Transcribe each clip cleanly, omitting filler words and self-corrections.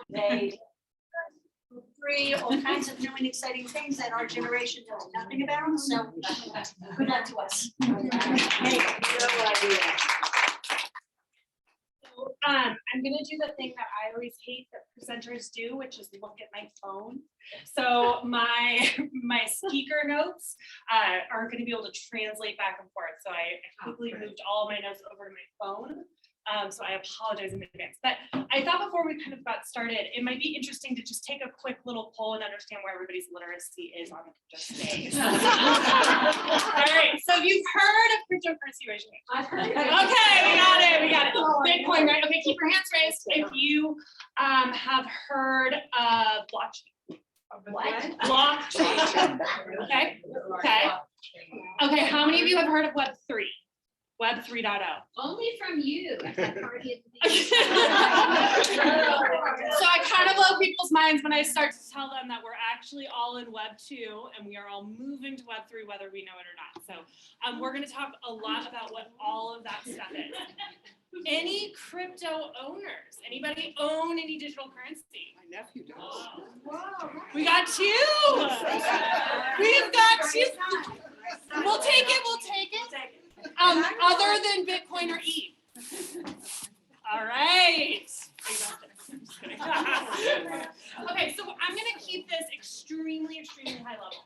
They free all kinds of new and exciting things that our generation knows nothing about. So good luck to us. Hey, no idea. I'm gonna do the thing that I always hate that presenters do, which is look at my phone. So my speaker notes aren't gonna be able to translate back and forth. So I quickly moved all my notes over to my phone. So I apologize in advance. But I thought before we kind of got started, it might be interesting to just take a quick little poll and understand where everybody's literacy is on the crypto space. All right, so you've heard of cryptocurrency, raise your hand. I've heard it. Okay, we got it. Bitcoin, right? Okay, keep your hands raised if you have heard of blockchain. What? Blockchain. Okay, how many of you have heard of Web3? Web 3.0. Only from you at that party at the So I kind of blow people's minds when I start to tell them that we're actually all in Web 2 and we are all moving to Web 3, whether we know it or not. So we're going to talk a lot about what all of that stuff is. Any crypto owners? Anybody own any digital currency? My nephew does. Wow. We got two. We've got two. We'll take it. Other than Bitcoin or ETH. All right. Okay, so I'm going to keep this extremely high level.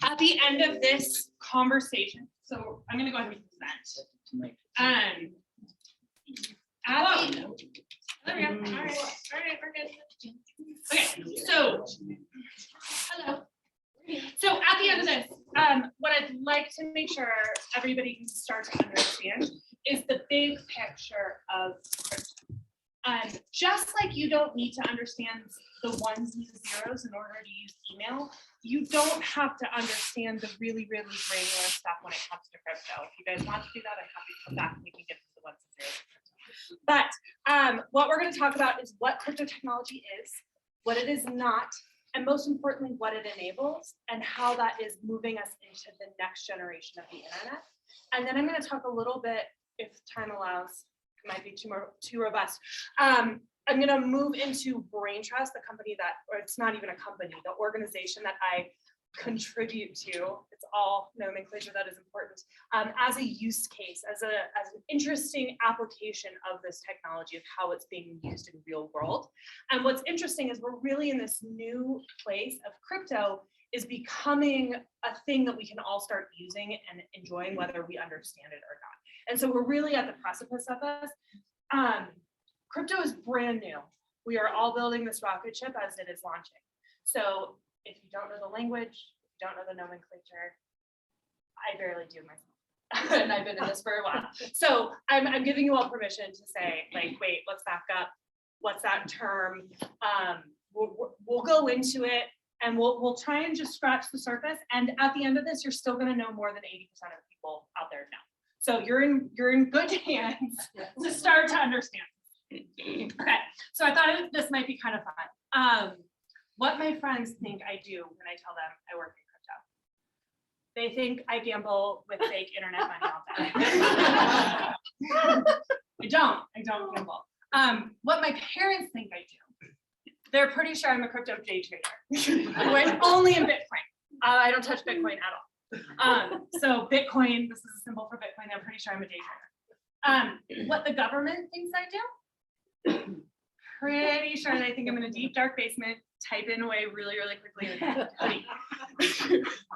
At the end of this conversation, so I'm going to go ahead and present. There we go. All right, we're good. Okay, so hello. So at the end of this, what I'd like to make sure everybody can start to understand is the big picture of crypto. Just like you don't need to understand the ones and the zeros in order to use email, you don't have to understand the really granular stuff when it comes to crypto. If you guys want to do that, I'm happy to come back and we can get to the ones and zeros. But what we're going to talk about is what crypto technology is, what it is not, and most importantly, what it enables and how that is moving us into the next generation of the internet. And then I'm going to talk a little bit, if time allows, it might be too robust. I'm going to move into Braintrust, the company that, or it's not even a company, the organization that I contribute to. It's all nomenclature that is important, as a use case, as an interesting application of this technology, of how it's being used in real world. And what's interesting is we're really in this new place of crypto is becoming a thing that we can all start using and enjoying, whether we understand it or not. And so we're really at the precipice of this. Crypto is brand new. We are all building this rocket ship as it is launching. So if you don't know the language, if you don't know the nomenclature, I barely do myself. And I've been in this for a while. So I'm giving you all permission to say, like, wait, let's back up. What's that term? We'll go into it and we'll try and just scratch the surface. And at the end of this, you're still going to know more than 80% of the people out there now. So you're in good hands to start to understand. Okay, so I thought this might be kind of fun. What my friends think I do when I tell them I work in crypto. They think I gamble with fake internet money all the time. I don't gamble. What my parents think I do, they're pretty sure I'm a crypto day trader. When only in Bitcoin. I don't touch Bitcoin at all. So Bitcoin, this is a symbol for Bitcoin. I'm pretty sure I'm a day trader. What the government thinks I do, pretty sure they think I'm in a deep, dark basement, type in away really quickly. IRS,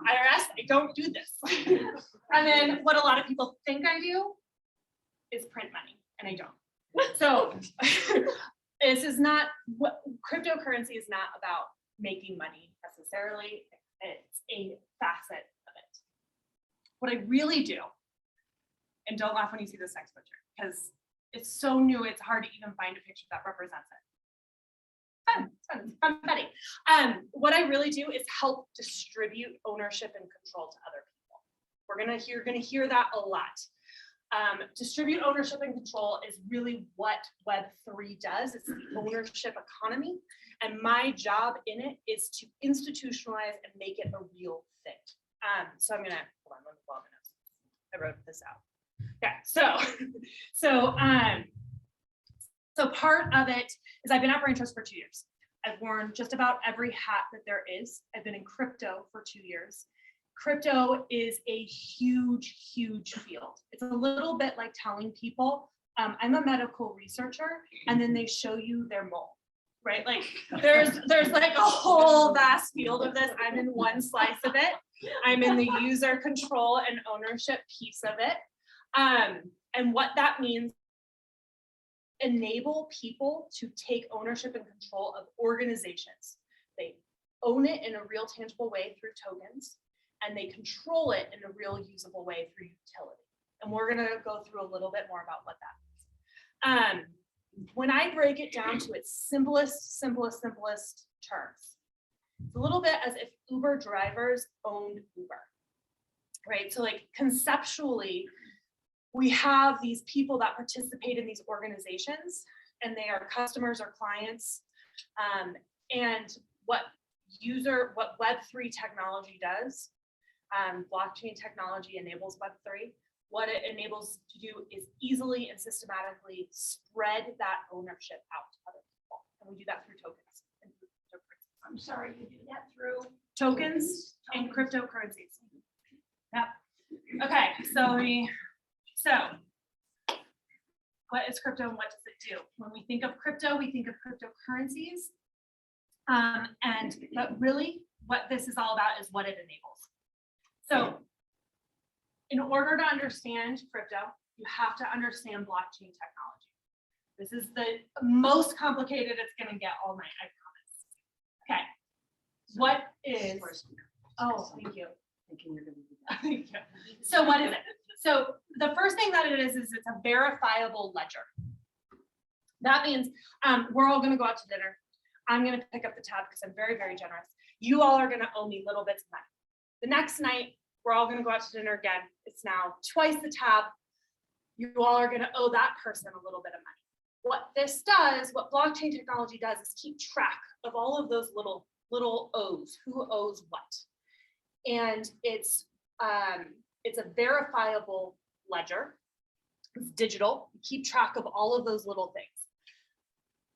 I don't do this. And then what a lot of people think I do is print money, and I don't. So this is not what cryptocurrency is not about making money necessarily. It's a facet of it. What I really do, and don't laugh when you see this next picture, because it's so new, it's hard to even find a picture that represents it. Fun, Betty. What I really do is help distribute ownership and control to other people. You're gonna hear that a lot. Distribute ownership and control is really what Web3 does. It's the ownership economy. And my job in it is to institutionalize and make it a real thing. So I'm gonna, hold on, let me pull up my notes. I wrote this out. Okay, so part of it is I've been at Braintrust for 2 years. I've worn just about every hat that there is. I've been in crypto for 2 years. Crypto is a huge, huge field. It's a little bit like telling people, I'm a medical researcher, and then they show you their mole, right? Like there's like a whole vast field of this. I'm in one slice of it. I'm in the user control and ownership piece of it. And what that means, enable people to take ownership and control of organizations. They own it in a real tangible way through tokens, and they control it in a real usable way through utility. And we're gonna go through a little bit more about what that means. When I break it down to its simplest terms, it's a little bit as if Uber drivers owned Uber, right? So like conceptually, we have these people that participate in these organizations, and they are customers or clients. And what Web3 technology does, blockchain technology enables Web3. What it enables to do is easily and systematically spread that ownership out to other people. And we do that through tokens. I'm sorry, you do that through Tokens and cryptocurrencies. Yep. Okay, so what is crypto and what does it do? When we think of crypto, we think of cryptocurrencies. But really what this is all about is what it enables. So in order to understand crypto, you have to understand blockchain technology. This is the most complicated it's going to get all night, I promise. Okay. What is, oh, thank you. Thank you. So what is it? So the first thing that it is it's a verifiable ledger. That means we're all going to go out to dinner. I'm going to pick up the tab because I'm very, very generous. You all are going to owe me little bits of money. The next night, we're all going to go out to dinner again. It's now twice the tab. You all are going to owe that person a little bit of money. What this does, what blockchain technology does, is keep track of all of those little O's, who owes what. And it's a verifiable ledger. It's digital. You keep track of all of those little things.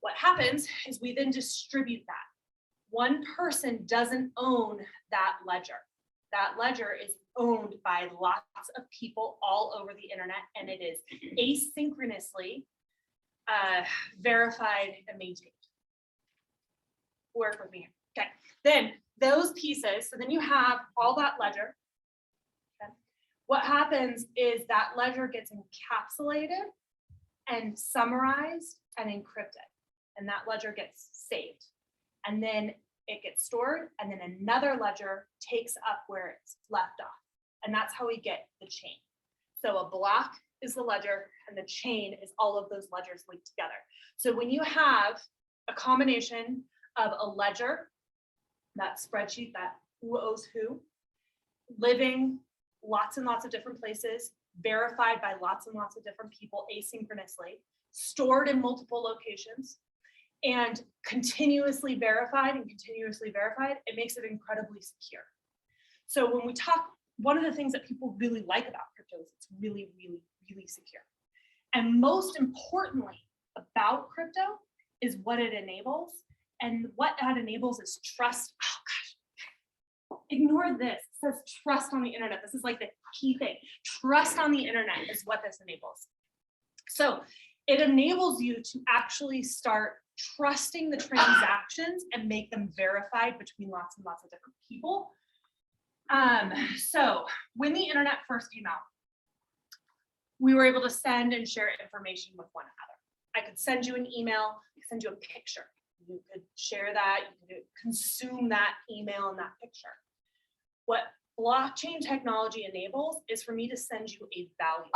What happens is we then distribute that. One person doesn't own that ledger. That ledger is owned by lots of people all over the internet, and it is asynchronously verified and maintained. Work with me. Okay. Then those pieces, so then you have all that ledger. Okay. What happens is that ledger gets encapsulated and summarized and encrypted, and that ledger gets saved. And then it gets stored, and then another ledger takes up where it's left off. And that's how we get the chain. So a block is the ledger, and the chain is all of those ledgers linked together. So when you have a combination of a ledger, that spreadsheet, that who owes who, living lots and lots of different places, verified by lots and lots of different people asynchronously, stored in multiple locations, and continuously verified, it makes it incredibly secure. So when we talk, one of the things that people really like about crypto is it's really, really, really secure. And most importantly about crypto is what it enables. And what that enables is trust. Oh gosh, ignore this. It says trust on the internet. This is like the key thing. Trust on the internet is what this enables. So it enables you to actually start trusting the transactions and make them verified between lots and lots of different people. So when the internet first came out, we were able to send and share information with one another. I could send you an email, I could send you a picture. You could share that, you could consume that email and that picture. What blockchain technology enables is for me to send you a value.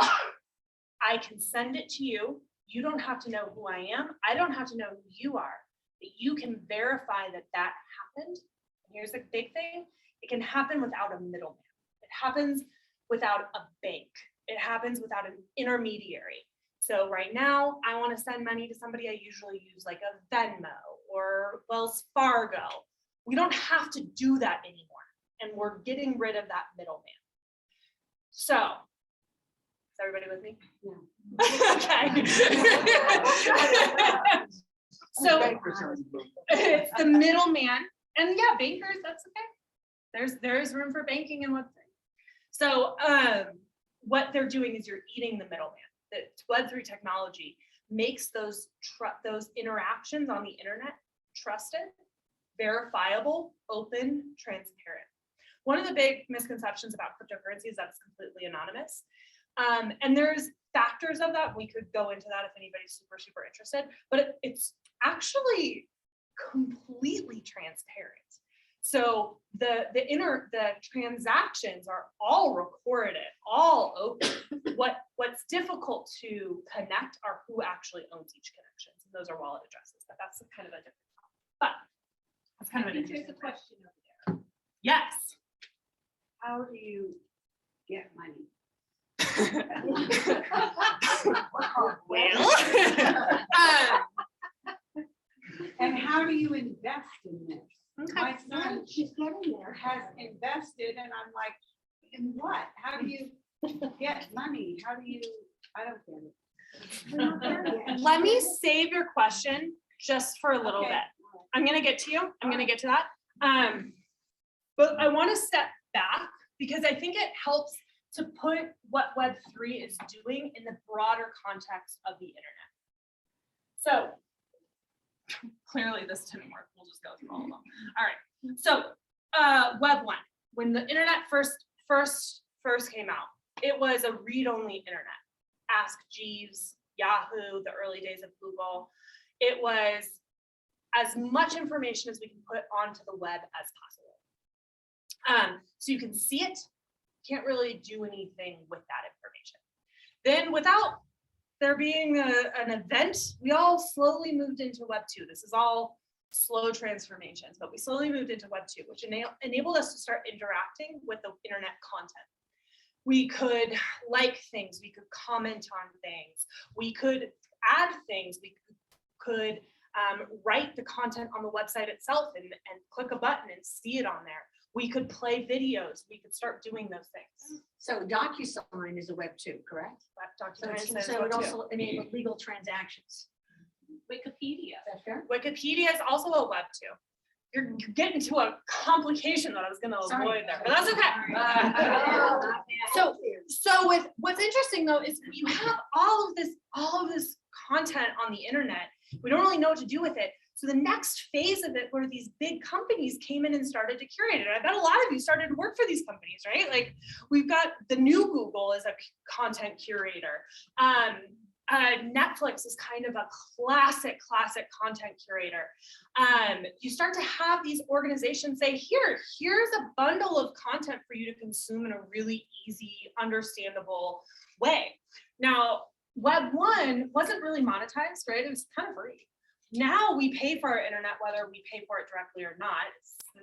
I can send it to you. You don't have to know who I am. I don't have to know who you are, but you can verify that that happened. And here's the big thing. It can happen without a middleman. It happens without a bank. It happens without an intermediary. So right now, I want to send money to somebody, I usually use like a Venmo or Wells Fargo. We don't have to do that anymore. And we're getting rid of that middleman. So, is everybody with me? Yeah. Okay. So it's the middleman, and yeah, bankers, that's okay. There's room for banking and what's there. So what they're doing is you're eating the middleman. The Web3 technology makes those interactions on the internet trusted, verifiable, open, transparent. One of the big misconceptions about cryptocurrency is that it's completely anonymous. And there's factors of that. We could go into that if anybody's super interested, but it's actually completely transparent. So the transactions are all recorded, all open. What's difficult to connect are who actually owns each connection. And those are wallet addresses, but that's kind of a different topic. But that's kind of an interesting. There's a question over there. Yes. How do you get money? And how do you invest in this? My son, she's getting there, has invested, and I'm like, in what? How do you get money? How do you? I don't get it. Let me save your question just for a little Okay. bit. I'm gonna get to you. I'm gonna get to that. But I want to step back because I think it helps to put what Web3 is doing in the broader context of the internet. So clearly this didn't work. We'll just go through all of them. All right. So Web 1, when the internet first came out, it was a read-only internet. Ask Jeeves, Yahoo, the early days of Google. It was as much information as we can put onto the web as possible. So you can see it, can't really do anything with that information. Then without there being an event, we all slowly moved into Web 2. This is all slow transformations, but we slowly moved into Web 2, which enabled us to start interacting with the internet content. We could like things, we could comment on things, we could add things, we could write the content on the website itself and click a button and see it on there. We could play videos, we could start doing those things. So DocuSign is a Web 2, correct? So it also enabled legal transactions. Wikipedia. Is that fair? Wikipedia is also a Web 2. You're getting to a complication that I was going to avoid there, but that's okay. So with what's interesting though is you have all of this content on the internet. We don't really know what to do with it. So the next phase of it were these big companies came in and started to curate it. I bet a lot of you started to work for these companies, right? Like we've got the new Google as a content curator. Netflix is kind of a classic content curator. You start to have these organizations say, here's a bundle of content for you to consume in a really easy, understandable way. Now, Web 1 wasn't really monetized, right? It was kind of free. Now we pay for our internet, whether we pay for it directly or not.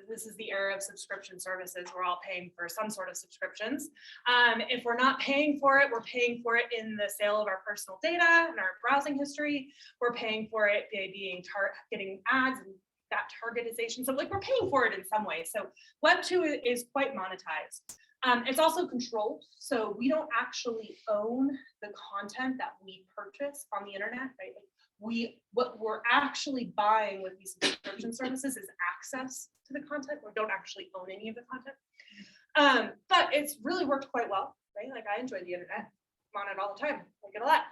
This is the era of subscription services. We're all paying for some sort of subscriptions. If we're not paying for it, we're paying for it in the sale of our personal data and our browsing history. We're paying for it by getting ads and that targetization. So like we're paying for it in some way. So Web 2 is quite monetized. It's also controlled. So we don't actually own the content that we purchase on the internet, right? What we're actually buying with these subscription services is access to the content. We don't actually own any of the content. But it's really worked quite well, right? Like I enjoy the internet. I'm on it all the time. I get a lot.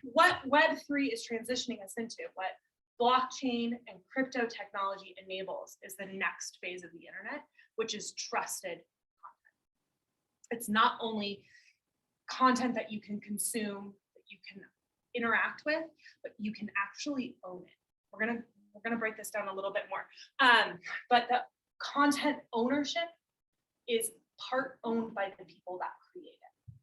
What Web3 is transitioning us into, what blockchain and crypto technology enables is the next phase of the internet, which is trusted content. It's not only content that you can consume, that you can interact with, but you can actually own it. We're gonna break this down a little bit more. But the content ownership is part owned by the people that create it.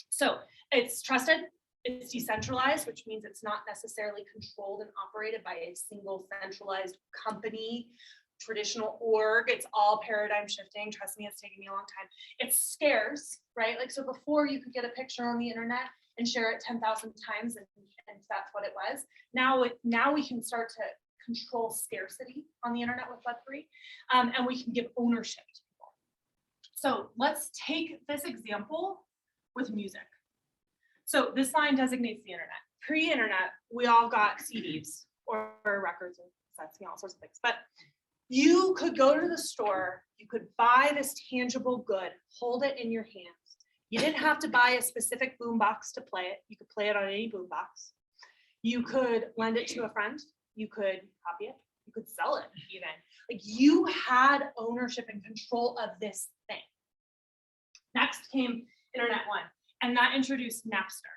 So it's trusted, it's decentralized, which means it's not necessarily controlled and operated by a single centralized company traditional org. It's all paradigm shifting. Trust me, it's taken me a long time. It's scarce, right? Like, so before you could get a picture on the internet and share it 10,000 times and that's what it was. Now we can start to control scarcity on the internet with Web3, and we can give ownership to people. So let's take this example with music. So this line designates the internet. Pre-internet, we all got CDs or records and sets and all sorts of things. But you could go to the store, you could buy this tangible good, hold it in your hands. You didn't have to buy a specific boombox to play it. You could play it on any boombox. You could lend it to a friend. You could copy it. You could sell it even. Like, you had ownership and control of this thing. Next came Internet One, and that introduced Napster.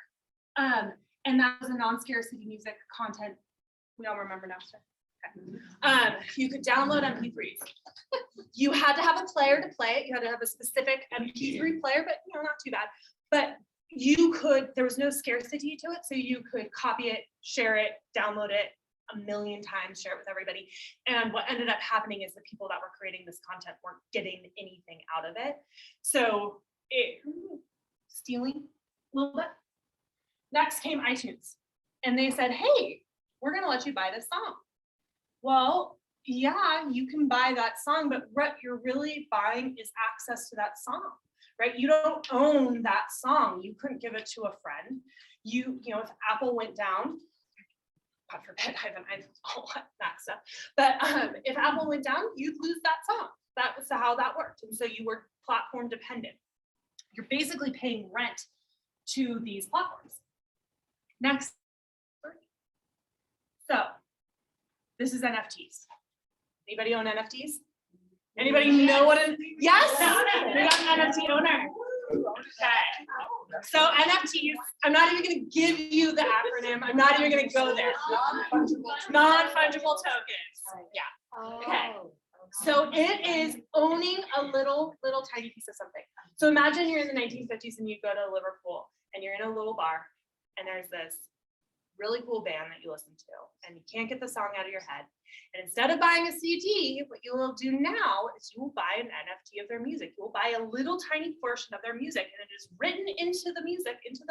And that was a non-scarcity music content. We all remember Napster. Okay. You could download MP3s. You had to have a player to play it. You had to have a specific MP3 player, but not too bad. But you could, there was no scarcity to it, so you could copy it, share it, download it a million times, share it with everybody. And what ended up happening is the people that were creating this content weren't getting anything out of it. So stealing a little bit. Next came iTunes, and they said, hey, we're gonna let you buy this song. Well, yeah, you can buy that song, but what you're really buying is access to that song, right? You don't own that song. You couldn't give it to a friend. You know, if Apple went down, God forbid, I haven't all that stuff, but if Apple went down, you'd lose that song. That was how that worked. And so you were platform dependent. You're basically paying rent to these platforms. Next. So this is NFTs. Anybody own NFTs? Anybody know what it is? Yes? We got an NFT owner. Okay. So NFTs, I'm not even going to give you the acronym. I'm not even going to go there. Non-fungible tokens. Yeah. Okay. So it is owning a little tiny piece of something. So imagine you're in the 1950s and you go to Liverpool and you're in a little bar and there's this really cool band that you listen to and you can't get the song out of your head. And instead of buying a CD, what you will do now is you will buy an NFT of their music. You will buy a little tiny portion of their music, and it is written into the music, into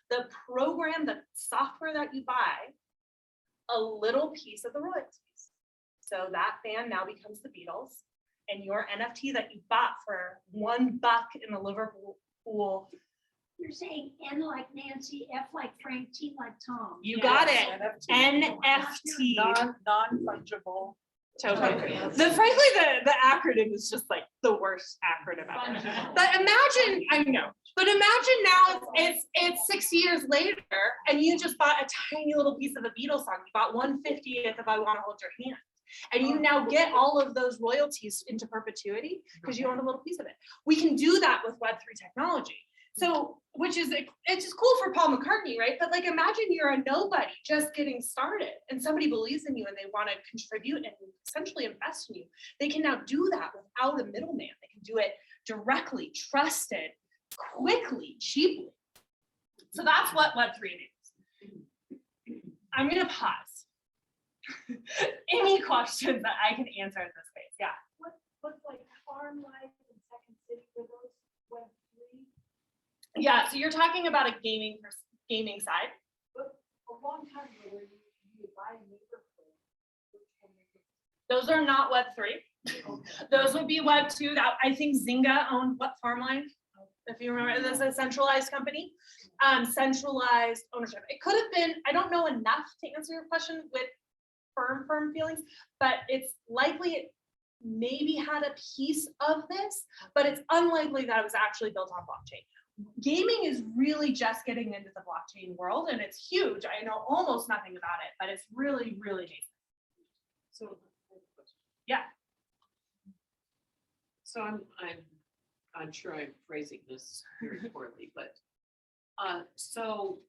the program, the software that you buy, a little piece of the royalties. So that band now becomes the Beatles, and your NFT that you bought for $1 in the Liverpool. You're saying N like Nancy, F like Frank, T like Tom. You got it. NFT. Non-fungible. Totally. Frankly, the acronym is just like the worst acronym ever. But imagine, I know, but imagine now it's 6 years later and you just bought a tiny little piece of a Beatles song. You bought 1/50th of I Want to Hold Your Hand. And you now get all of those royalties into perpetuity because you own a little piece of it. We can do that with Web3 technology. So, it's just cool for Paul McCartney, right? But like, imagine you're a nobody just getting started and somebody believes in you and they want to contribute and essentially invest in you. They can now do that without a middleman. They can do it directly, trusted, quickly, cheaply. So that's what Web3 is. I'm going to pause. Any questions that I can answer at this phase? Yeah. What's like farm life in Second City for those Web3? Yeah, so you're talking about a gaming side. But a long time ago, where you buy neighborhood. Those are not Web3. Those would be Web2. That I think Zynga owned what Farmline, if you remember, this is a centralized company. Centralized ownership. It could have been, I don't know enough to answer your question with firm feelings, but it's likely it maybe had a piece of this, but it's unlikely that it was actually built on blockchain. Gaming is really just getting into the blockchain world, and it's huge. I know almost nothing about it, but it's really, really nascent. So, yeah. So I'm sure I'm phrasing this very poorly, but so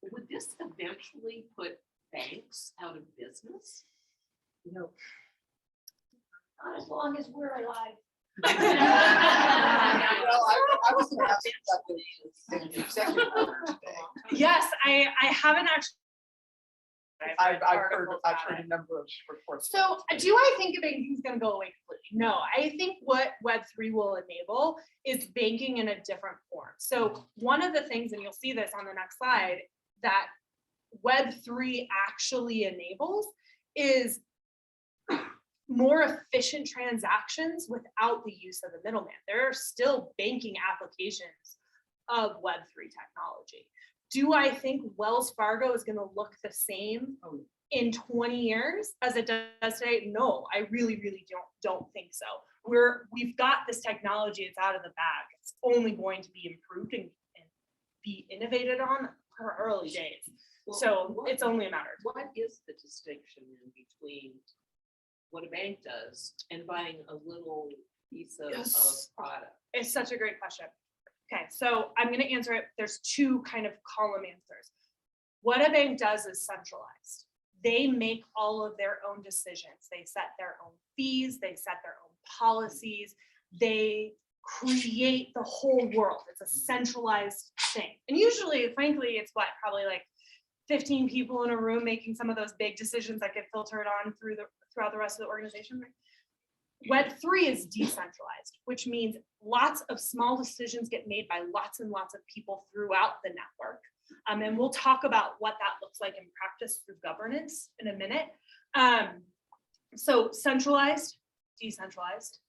would this eventually put banks out of business? No. Not as long as we're alive. Well, I was going to ask about the executive order today. Yes, I haven't actually I've read heard articles about a it. number of reports. So do I think banking is going to go away completely? No, I think what Web3 will enable is banking in a different form. So one of the things, and you'll see this on the next slide, that Web3 actually enables is more efficient transactions without the use of the middleman. There are still banking applications of Web3 technology. Do I think Wells Fargo is going to look the same in 20 years as it does today? No, I really, really don't think so. We've got this technology, it's out of the bag. It's only going to be improved and be innovated on for early days. Well, So what- it's only a matter of What is the distinction in between what a bank does and buying a little piece of Yes. product? It's such a great question. Okay, so I'm going to answer it. There's two kind of column answers. What a bank does is centralized. They make all of their own decisions. They set their own fees. They set their own policies. They create the whole world. It's a centralized thing. And usually, frankly, it's what, probably like 15 people in a room making some of those big decisions that get filtered on throughout the rest of the organization. Web3 is decentralized, which means lots of small decisions get made by lots and lots of people throughout the network. And we'll talk about what that looks like in practice through governance in a minute. So centralized, decentralized,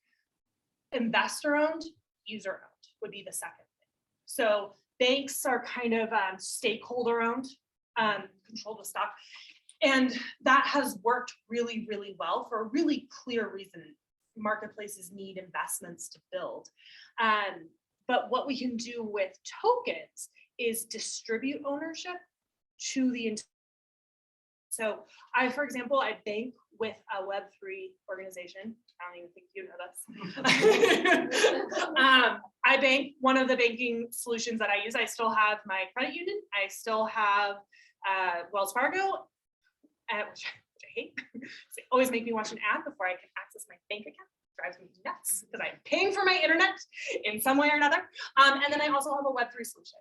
investor-owned, user-owned would be the second thing. So banks are kind of stakeholder-owned, controlled with stock. And that has worked really, really well for a really clear reason. Marketplaces need investments to build. But what we can do with tokens is distribute ownership to the. So for example, I bank with a Web3 organization. I don't even think you know this. I bank, one of the banking solutions that I use, I still have my credit union. I still have Wells Fargo, which I hate. They always make me watch an ad before I can access my bank account. It drives me nuts because I'm paying for my internet in some way or another. And then I also have a Web3 solution.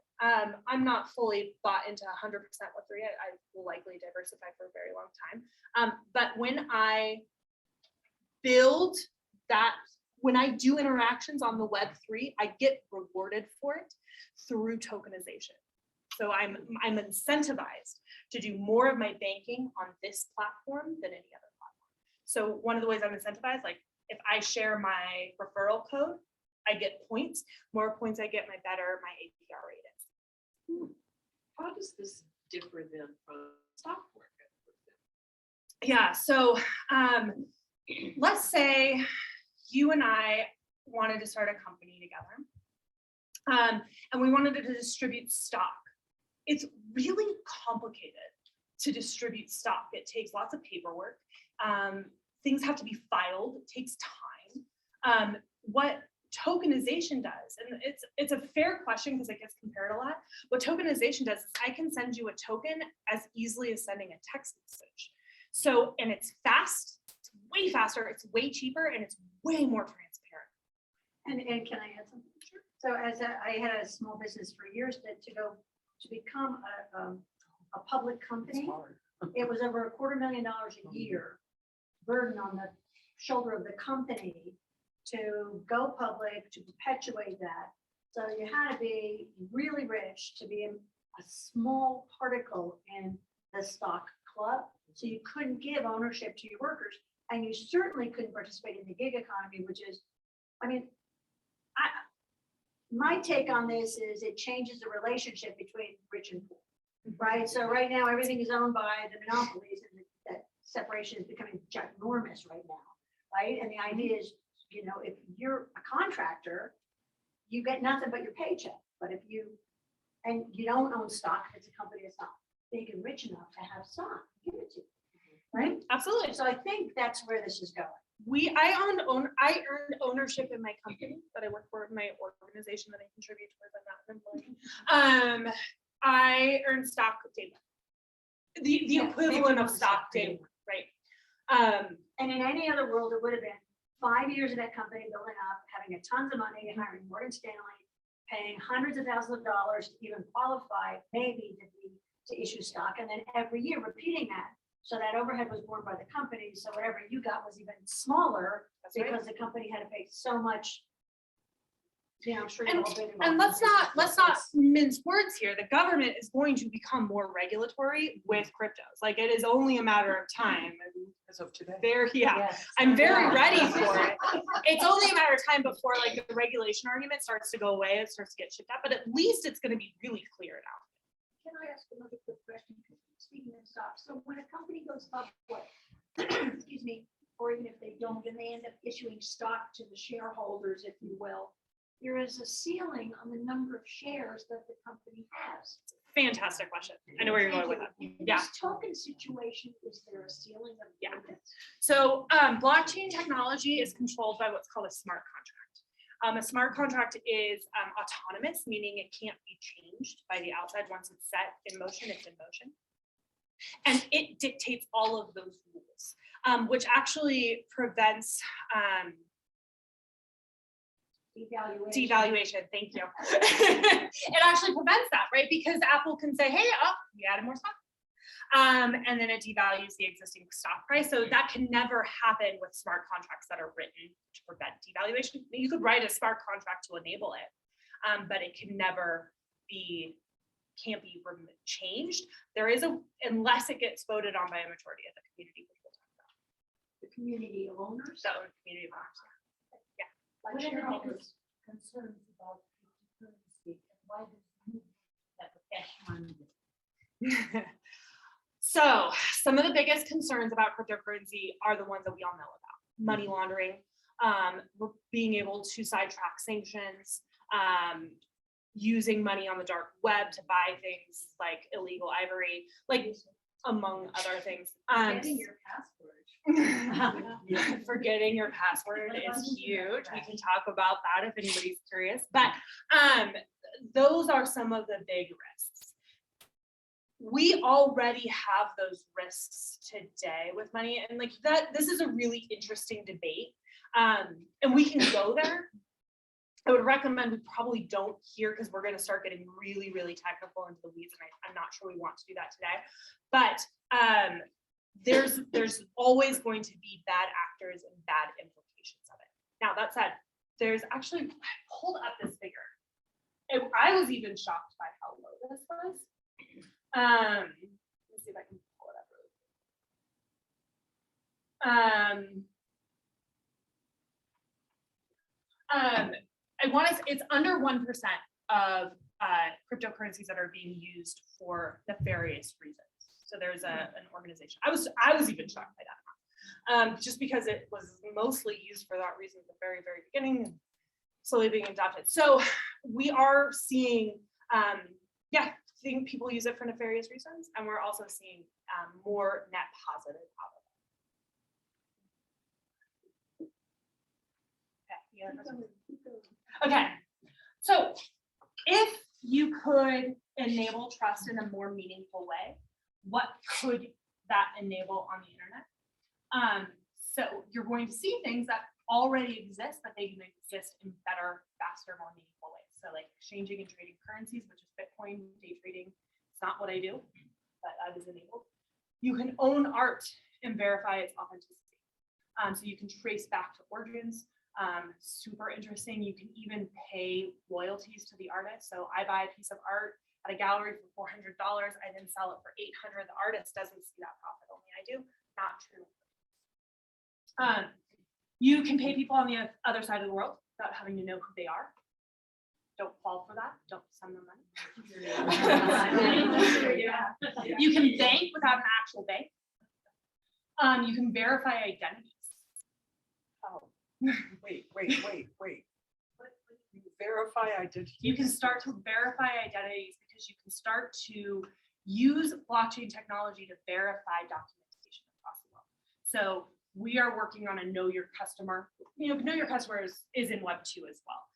I'm not fully bought into 100% Web3. I will likely diversify for a very long time. But when I build that, when I do interactions on the Web3, I get rewarded for it through tokenization. So I'm incentivized to do more of my banking on this platform than any other platform. So one of the ways I'm incentivized, like if I share my referral code, I get points. More points I get, my better my APR rate is. How does this differ then from stock market? Yeah, so let's say you and I wanted to start a company together, and we wanted to distribute stock. It's really complicated to distribute stock. It takes lots of paperwork. Things have to be filed. It takes time. What tokenization does, and it's a fair question because it gets compared a lot. What tokenization does is I can send you a token as easily as sending a text message. So, and it's fast, it's way faster, it's way cheaper, and it's way more transparent. And can I add something? Sure. So I had a small business for years to become a public company, it was over $250,000 a year burden on the shoulder of the company to go public, to perpetuate that. So you had to be really rich to be a small particle in the stock club. So you couldn't give ownership to your workers, and you certainly couldn't participate in the gig economy, which is, I mean, my take on this is it changes the relationship between rich and poor, right? So right now, everything is owned by the monopolies, and that separation is becoming ginormous right now, right? And the idea is, you know, if you're a contractor, you get nothing but your paycheck. But if you don't own stock, it's a company that's not big and rich enough to have stock, give it to you, right? Absolutely. So I think that's where this is going. I earned ownership in my company that I work for, my organization that I contribute towards. I'm not an employee. I earned stock day one. The equivalent of stock day one, right? And in any other world, it would have been 5 years of that company building up, having a tons of money, and hiring Morgan Stanley, paying hundreds of thousands of dollars to even qualify, maybe to issue stock, and then every year repeating that. So that overhead was borne by the company, so whatever you got was even smaller That's right. because the company had to pay so much. You know, I'm sure you And- all did. And let's not mince words here. The government is going to become more regulatory with cryptos. Like, it is only a matter of time. As of today. Yes. I'm very Yeah. ready for it. It's only a matter of time before like the regulation argument starts to go away, it starts to get shipped out, but at least it's gonna be really clear now. Can I ask another quick question? Speaking of stock, so when a company goes public, excuse me, or even if they don't, and they end up issuing stock to the shareholders, if you will, there is a ceiling on the number of shares that the company has. Fantastic question. I know where you're going with that. In Yeah. this token situation, is there a ceiling of? Yeah. units? So blockchain technology is controlled by what's called a smart contract. A smart contract is autonomous, meaning it can't be changed by the outside. Once it's set in motion, it's in motion. And it dictates all of those rules, which actually prevents devaluation. Thank you. It actually prevents that, right? Because Apple can say, hey, we added more stock. And then it devalues the existing stock price. So that can never happen with smart contracts that are written to prevent devaluation. You could write a smart contract to enable it, but it can never can't be changed. There is unless it gets voted on by a majority of the community, which we'll talk about. The community of owners. So community of owners. Like What are the shareholders. biggest concerns about cryptocurrency and why does it move that the cash money? So some of the biggest concerns about cryptocurrency are the ones that we all know about: money laundering, being able to sidetrack sanctions, using money on the dark web to buy things like illegal ivory, like among other things. Getting your password. Forgetting your password is huge. We can talk about that if anybody's curious. But those are some of the big risks. We already have those risks today with money, and like that, this is a really interesting debate. And we can go there. I would recommend we probably don't here because we're going to start getting really, really technical into the weeds, and I'm not sure we want to do that today. But there's always going to be bad actors and bad implications of it. Now, that said, there's actually, I pulled up this figure. I was even shocked by how low this was. Let me see if I can pull it up really quick. I want to, it's under 1% of cryptocurrencies that are being used for nefarious reasons. So there's an organization. I was even shocked by that, just because it was mostly used for that reason at the very, very beginning, and slowly being adopted. So we are seeing, seeing people use it for nefarious reasons, and we're also seeing more net positive out of it. Okay, so if you could enable trust in a more meaningful way, what could that enable on the internet? So you're going to see things that already exist, but they can exist in better, faster, more meaningful ways. So like exchanging and trading currencies, which is Bitcoin, day trading. It's not what I do, but that is enabled. You can own art and verify its authenticity. So you can trace back to origins. Super interesting. You can even pay royalties to the artist. So I buy a piece of art at a gallery for $400. I then sell it for $800. The artist doesn't see that profit, only I do. Not true. You can pay people on the other side of the world without having to know who they are. Don't fall for that. Don't send them money. You can bank without an actual bank. You can verify identities. Oh, wait. You verify identity. You can start to verify identities because you can start to use blockchain technology to verify documentation across the world. So we are working on a know your customer. Know your customer is in Web 2 as well.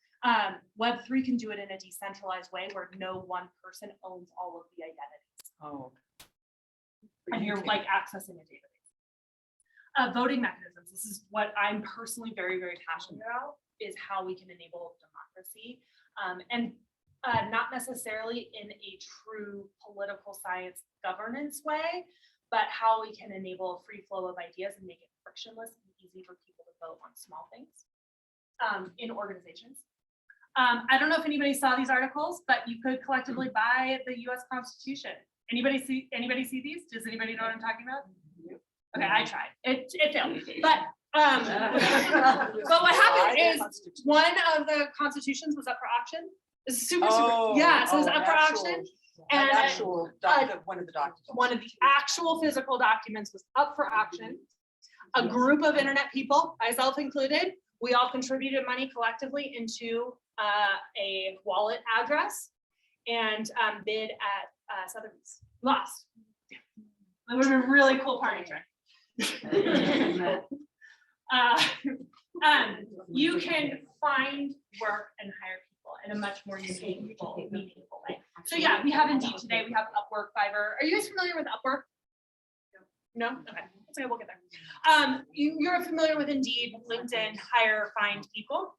Web 3 can do it in a decentralized way where no one person owns all of the identities. Oh. And you're like accessing a database. Voting mechanisms. This is what I'm personally very, very passionate about, is how we can enable democracy. And not necessarily in a true political science governance way, but how we can enable a free flow of ideas and make it frictionless and easy for people to vote on small things in organizations. I don't know if anybody saw these articles, but you could collectively buy the US Constitution. Anybody see these? Does anybody know what I'm talking about? Okay, I tried. It failed. But what happened is one of the constitutions was up for auction. It's super, yeah, so it was up for auction. And One of the documents. one of the actual physical documents was up for auction. A group of internet people, myself included, we all contributed money collectively into a wallet address and bid at Sotheby's. Lost. It was a really cool party trick. You can find work and hire people in a much more meaningful way. So yeah, we have Indeed today. We have Upwork, Fiverr. Are you guys familiar with Upwork? No? Okay. That's okay, we'll get there. You're familiar with Indeed, LinkedIn, hire, find people.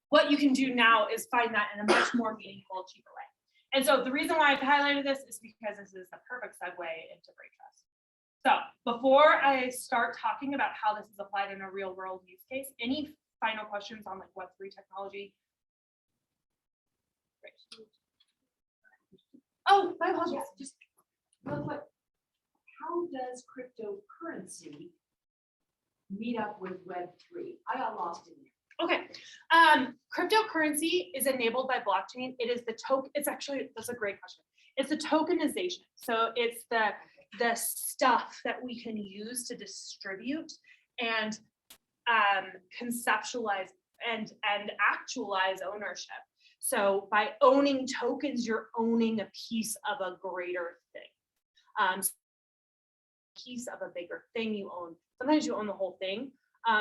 What you can do now is find that in a much more meaningful, cheaper way. And so the reason why I've highlighted this is because this is the perfect segue into Braintrust. So before I start talking about how this is applied in a real world use case, any final questions on like Web3 technology? Great. Oh, my apologies. Just real quick, how does cryptocurrency meet up with Web3? I got lost in there. Okay, cryptocurrency is enabled by blockchain. It is the token. It's actually, that's a great question. It's the tokenization. So it's the stuff that we can use to distribute and conceptualize and actualize ownership. So by owning tokens, you're owning a piece of a greater thing. Piece of a bigger thing you own. Sometimes you own the whole thing.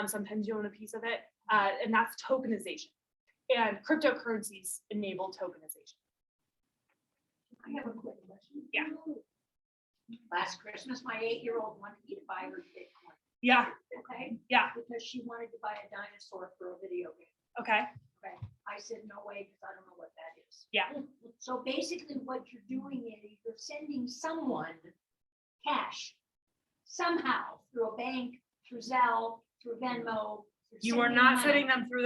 Sometimes you own a piece of it. And that's tokenization. And cryptocurrencies enable tokenization. I have a quick question. Yeah. Last Christmas, my 8-year-old wanted me to buy her Bitcoin. Yeah, Okay. yeah, Because she wanted to buy a dinosaur for a video game. okay. Okay. I said, no way, because I don't know what that is. Yeah. So basically what you're doing is you're sending someone cash somehow through a bank, through Zelle, through Venmo. you're You are sending not money. setting them through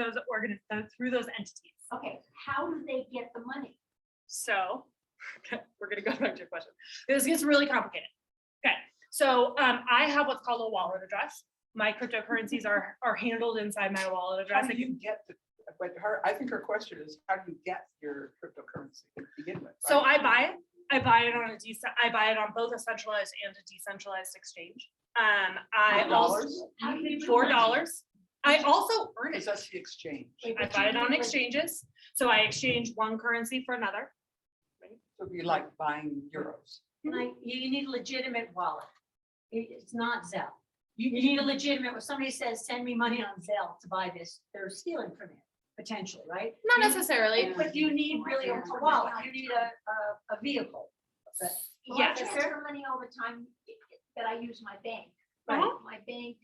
those entities. Okay, how do they get the money? So we're gonna go back to your question. This gets really complicated. Okay, so I have what's called a wallet address. My cryptocurrencies are handled inside my wallet How address. do you get I think her question is, how do you get your cryptocurrency to begin with? So right? I buy it. I buy it on both a centralized and a decentralized exchange. I also $4? How do you do $4. I also earn Because it. that's the exchange. Wait, I but buy you it on do it- exchanges. So I exchange one currency for another. So it'd be like buying euros. You need a legitimate wallet. It's not Zelle. You need a legitimate, when somebody says, send me money on Zelle to buy this, they're stealing from it, potentially, right? Not necessarily. But you need really a wallet, you need a vehicle. Well, Yeah. I transfer money all the time that I use my bank. Uh-huh. My bank,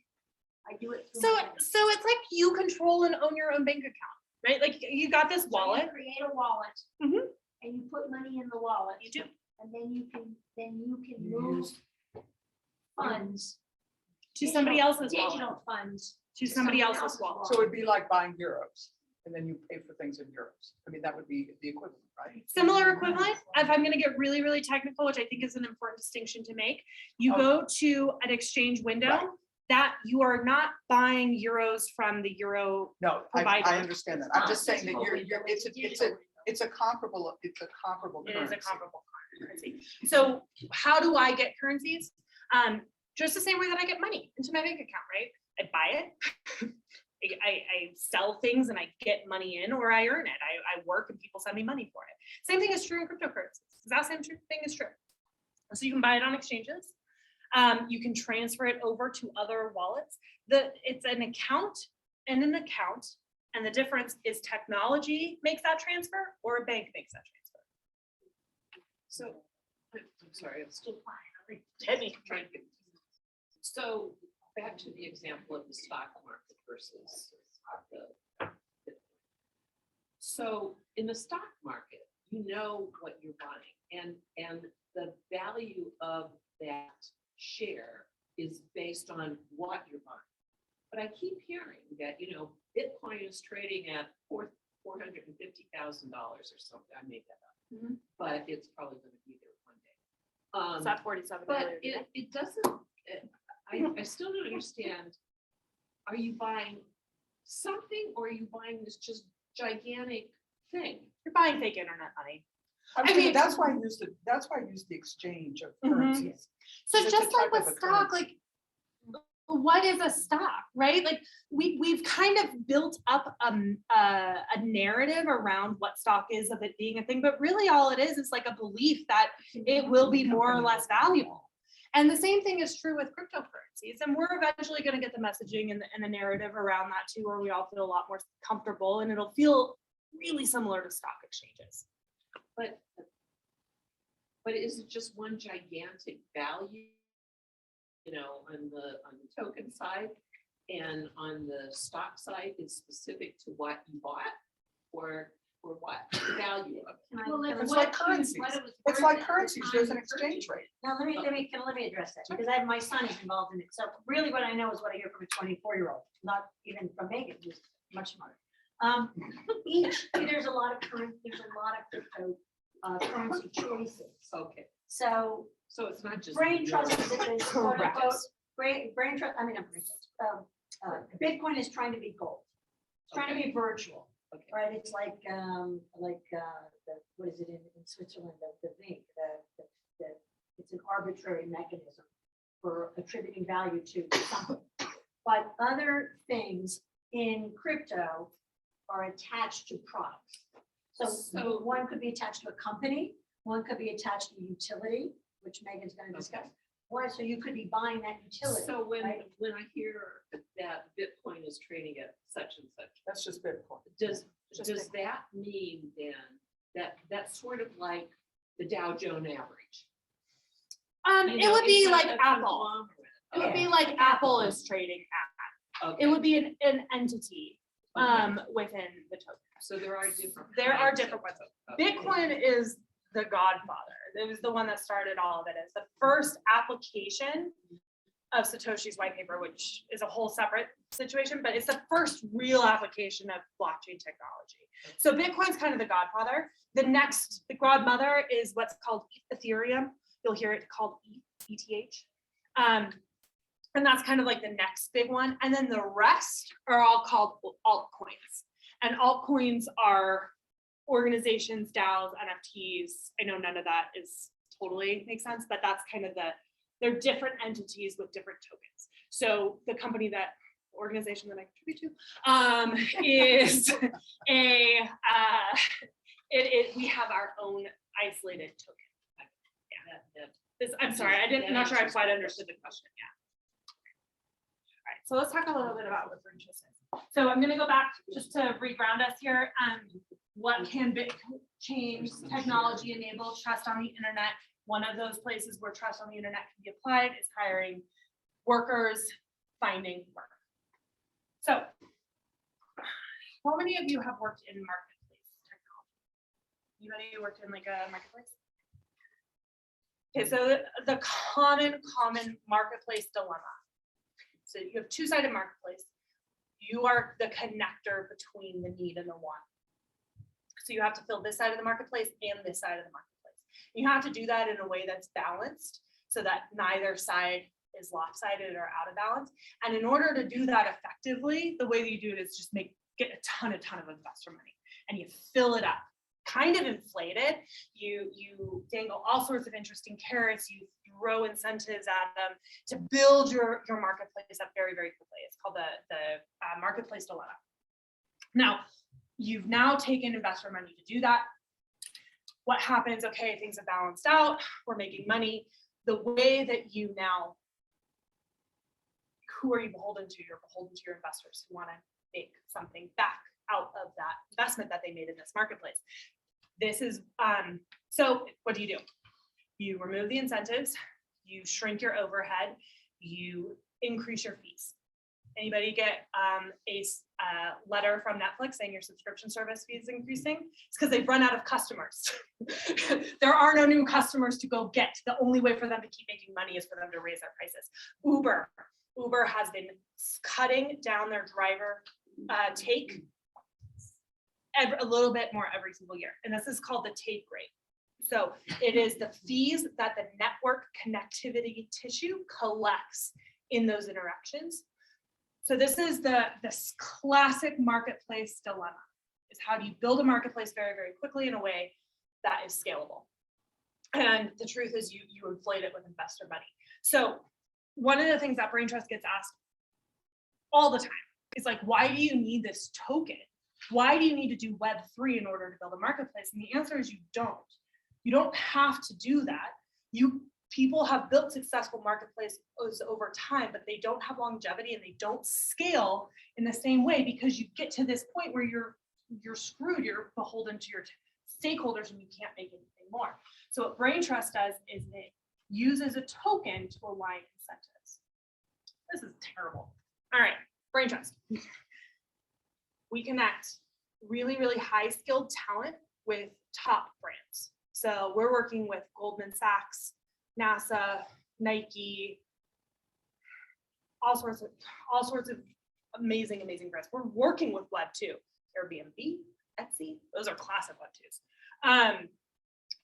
I do it. through So my bank. it's like you control and own your own bank account, right? Like you got this So you wallet. create a wallet. Mhm. And you put money in the wallet. You do. And then you can move funds. To somebody else's Digital wallet. funds. To somebody else's wallet. So it'd be like buying euros, and then you pay for things in euros. I mean, that would be the equivalent, right? Similar equivalent, if I'm gonna get really, really technical, which I think is an important distinction to make, you Okay. go to an exchange Right. window that you are not buying euros from the euro. No, Provider. I understand that. I'm just saying that Digital you're, window, it's a comparable It is a currency. comparable currency. So how do I get currencies? Just the same way that I get money into my bank account, right? I buy it. I sell things and I get money in, or I earn it. I work and people send me money for it. Same thing is true in cryptocurrencies. That same thing is true. So you can buy it on exchanges. You can transfer it over to other wallets. It's an account and an account. And the difference is technology makes that transfer or a bank makes that transfer. So, I'm sorry, I'm still Hit me. trying to get. So back to the example of the stock market versus the. So in the stock market, you know what you're buying and the value of that share is based on what you're buying. But I keep hearing that, Bitcoin is trading at $450,000 or something. I made that up. Mhm. But it's probably gonna be there one day. It's at 47 But earlier today. it doesn't, I still don't understand. Are you buying something or are you buying this just gigantic thing? You're buying fake internet money. I I mean- mean, that's why I use the exchange of Mhm. currencies. So It's a just like type of with a stock, currency. like what is a stock, right? Like we've kind of built up a narrative around what stock is of it being a thing, but really all it is like a belief that it will be more or less valuable. And the same thing is true with cryptocurrencies. And we're eventually going to get the messaging and the narrative around that too, where we all feel a lot more comfortable and it'll feel really similar to stock exchanges. But is it just one gigantic value? On the token side, and on the stock side is specific to what you bought, or what the value of it. Can I- Well, can I- It's what like it was- currencies. what it was It's worth like at the currencies, time there's an you exchange purchased rate. Now, let me address that, because my son is involved in it. So really what I know is what I hear from a 24-year-old, not even from Megan, who's much smarter. There's a lot of crypto currency choices. Okay, So so it's not just. Braintrust is quote Correct. unquote, Braintrust, I mean, not Braintrust, Bitcoin is trying to be gold. It's trying to be virtual, Okay. right? It's like, what is it in Switzerland, the VINC, it's an arbitrary mechanism for attributing value to something. But other things in crypto are attached to products. So one could be attached to a company, one could be attached to utility, which Megan's gonna discuss. One, so you could be buying that utility. So when right? I hear that Bitcoin is trading at such and such, That's just Bitcoin. does that mean then that that's sort of like the Dow Jones average? It would be it's like a Apple. It would be Yeah. like Apple is trading at. Okay. It would be an entity within the token. So there are different. There are kinds different of- ones. okay. Bitcoin is the godfather. It was the one that started all of it. It's the first application of Satoshi's white paper, which is a whole separate situation, but it's the first real application of blockchain technology. So Bitcoin's kind of the godfather. The godmother is what's called Ethereum. You'll hear it called ETH. And that's kind of like the next big one. And then the rest are all called altcoins. And altcoins are organizations, DAOs, NFTs. I know none of that is totally makes sense, but that's kind of they're different entities with different tokens. So the organization that I contribute to is we have our own isolated token. I'm sorry, I'm not sure I quite understood the question yet. All right, so let's talk a little bit about what Braintrust is. So I'm going to go back just to reground us here. What can change technology enable trust on the internet? One of those places where trust on the internet can be applied is hiring workers, finding work. So how many of you have worked in marketplace technology? Anybody who worked in like a marketplace? Okay, so the common marketplace dilemma. So you have two-sided marketplace. You are the connector between the need and the want. So you have to fill this side of the marketplace and this side of the marketplace. You have to do that in a way that's balanced so that neither side is lopsided or out of balance. And in order to do that effectively, the way that you do it is just get a ton of investor money and you fill it up, kind of inflate it. You dangle all sorts of interesting carrots. You throw incentives at them to build your marketplace up very, very quickly. It's called the marketplace dilemma. Now, you've now taken investor money to do that. What happens? Okay, things have balanced out. We're making money. The way that you now, who are you beholden to? You're beholden to your investors who want to make something back out of that investment that they made in this marketplace. This is, so what do? You remove the incentives, you shrink your overhead, you increase your fees. Anybody get letter from Netflix saying your subscription service fee is increasing? It's because they've run out of customers. There are no new customers to go get. The only way for them to keep making money is for them to raise their prices. Uber has been cutting down their driver take a little bit more every single year. And this is called the take rate. So it is the fees that the network connectivity tissue collects in those interactions. So this is this classic marketplace dilemma, is how do you build a marketplace very, very quickly in a way that is scalable? And the truth is you inflate it with investor money. So one of the things that Braintrust gets asked all the time is like, why do you need this token? Why do you need to do Web3 in order to build a marketplace? And the answer is you don't. You don't have to do that. People have built successful marketplaces over time, but they don't have longevity and they don't scale in the same way, because you get to this point where you're screwed, you're beholden to your stakeholders and you can't make anything more. So what Braintrust does is it uses a token to align incentives. This is terrible. All right, Braintrust. We connect really, really high skilled talent with top brands. So we're working with Goldman Sachs, NASA, Nike, all sorts of amazing brands. We're working with Web2, Airbnb, Etsy, those are classic Web2s.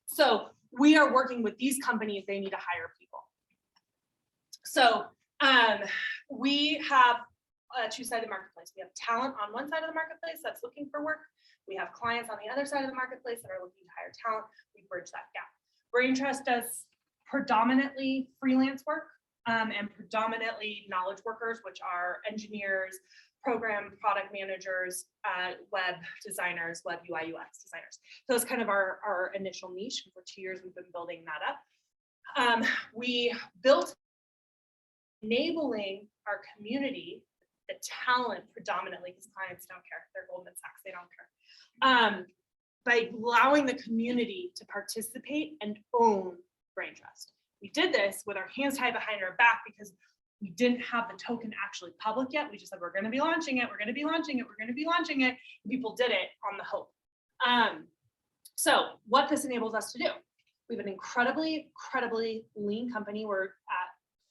So we are working with these companies, they need to hire people. So we have a two-sided marketplace. We have talent on one side of the marketplace that's looking for work. We have clients on the other side of the marketplace that are looking to hire talent. We bridge that gap. Braintrust does predominantly freelance work and predominantly knowledge workers, which are engineers, program product managers, web designers, web UI UX designers. So it's kind of our initial niche. For 2 years, we've been building that up. We built enabling our community, the talent predominantly, because clients don't care. They're Goldman Sachs, they don't care. By allowing the community to participate and own Braintrust. We did this with our hands tied behind our back because we didn't have the token actually public yet. We just said, we're going to be launching it. We're going to be launching it. We're going to be launching it. And people did it on the hope. So what this enables us to do, we have an incredibly lean company. We're at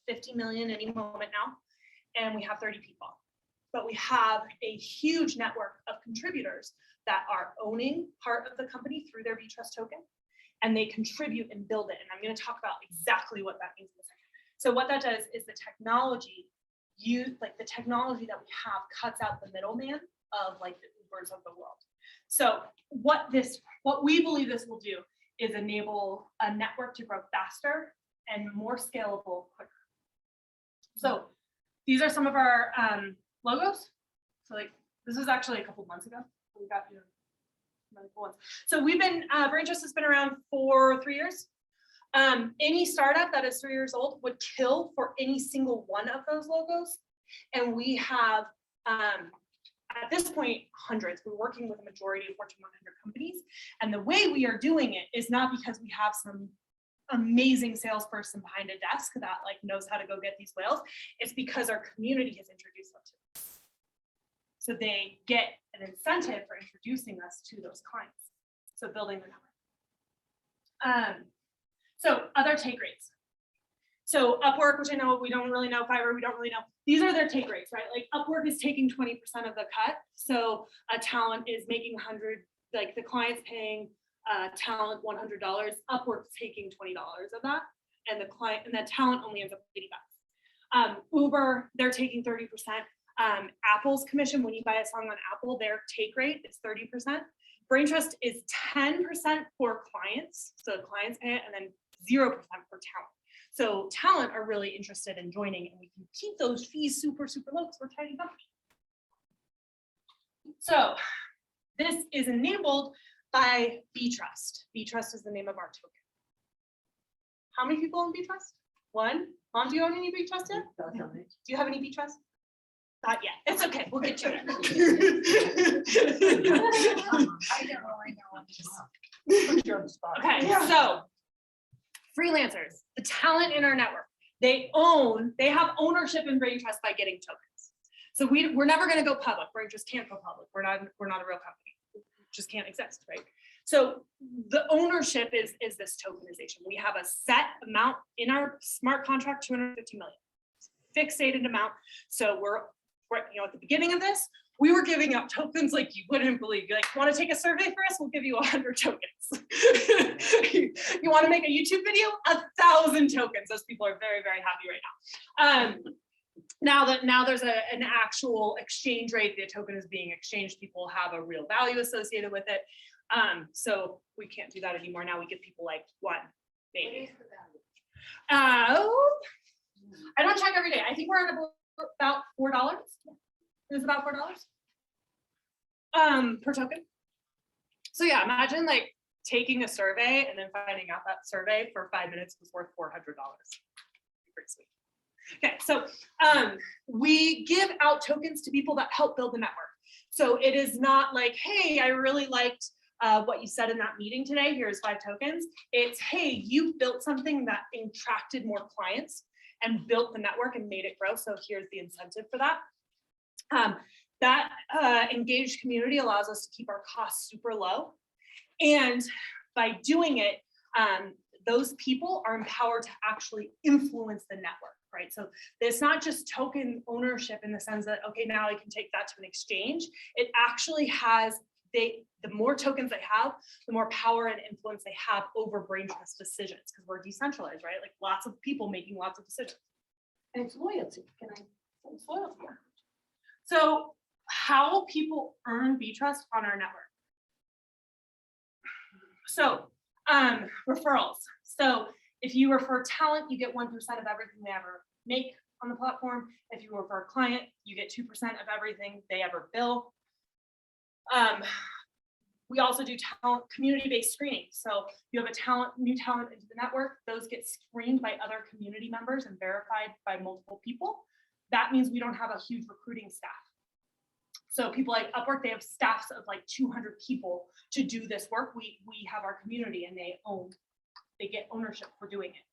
50 million any moment now, and we have 30 people. But we have a huge network of contributors that are owning part of the company through their Braintrust token, and they contribute and build it. And I'm going to talk about exactly what that means in a second. So what that does is the technology, the technology that we have cuts out the middleman of like the Ubers of the world. So what we believe this will do is enable a network to grow faster and more scalable quicker. So these are some of our logos. So like this was actually a couple months ago. We got really cool ones. So we've been Braintrust has been around for 3 years. Any startup that is 3 years old would kill for any single one of those logos, and we have at this point hundreds. We're working with a majority of Fortune 100 companies, and the way we are doing it is not because we have some amazing salesperson behind a desk that like knows how to go get these whales. It's because our community has introduced them to us. So they get an incentive for introducing us to those clients. So building the network. So other take rates. So Upwork, which I know we don't really know, Fiverr, we don't really know. These are their take rates, right? Like Upwork is taking 20% of the cut. So a talent is making 100, like the client's paying talent $100. Upwork's taking $20 of that, and the client and that talent only ends up $80. Uber, they're taking 30%. Apple's commission, when you buy a song on Apple, their take rate is 30%. Braintrust is 10% for clients, so the clients pay it, and then 0% for talent. So talent are really interested in joining, and we can keep those fees super low because we're a tiny company. So this is enabled by Braintrust. Braintrust is the name of our token. How many people own Braintrust? One. Mom, do you own any Braintrust yet? Do you have any Braintrust? Not yet. It's okay. We'll get you in. Okay, so freelancers, the talent in our network, they have ownership in Braintrust by getting tokens. So we're never going to go public. Braintrust can't go public. We're not a real company. It just can't exist, right? So the ownership is this tokenization. We have a set amount in our smart contract, 250 million, fixated amount. So we're at the beginning of this, we were giving out tokens like you wouldn't believe. You're like, want to take a survey for us? We'll give you 100 tokens. You want to make a YouTube video? 1,000 tokens. Those people are very, very happy right now. Now there's an actual exchange rate. The token is being exchanged. People have a real value associated with it. So we can't do that anymore. Now we give people like one, maybe. I don't check every day. I think we're at about $4. It was about $4 per token. So yeah, imagine like taking a survey and then finding out that survey for 5 minutes was worth $400. Pretty sweet. Okay, so we give out tokens to people that help build the network. So it is not like, hey, I really liked what you said in that meeting today. Here's 5 tokens. It's, hey, you built something that attracted more clients and built the network and made it grow. So here's the incentive for that. That engaged community allows us to keep our costs super low. And by doing it, those people are empowered to actually influence the network, right? So it's not just token ownership in the sense that, okay, now I can take that to an exchange. It actually has, the more tokens they have, the more power and influence they have over Braintrust decisions, because we're decentralized, right? Like lots of people making lots of decisions. And it's loyalty. It's loyalty. So how people earn Braintrust on our network. So referrals. So if you refer talent, you get 1% of everything they ever make on the platform. If you refer a client, you get 2% of everything they ever bill. We also do talent community-based screening. So you have new talent into the network, those get screened by other community members and verified by multiple people. That means we don't have a huge recruiting staff. So people like Upwork, they have staffs of like 200 people to do this work. We have our community and they get ownership for doing it.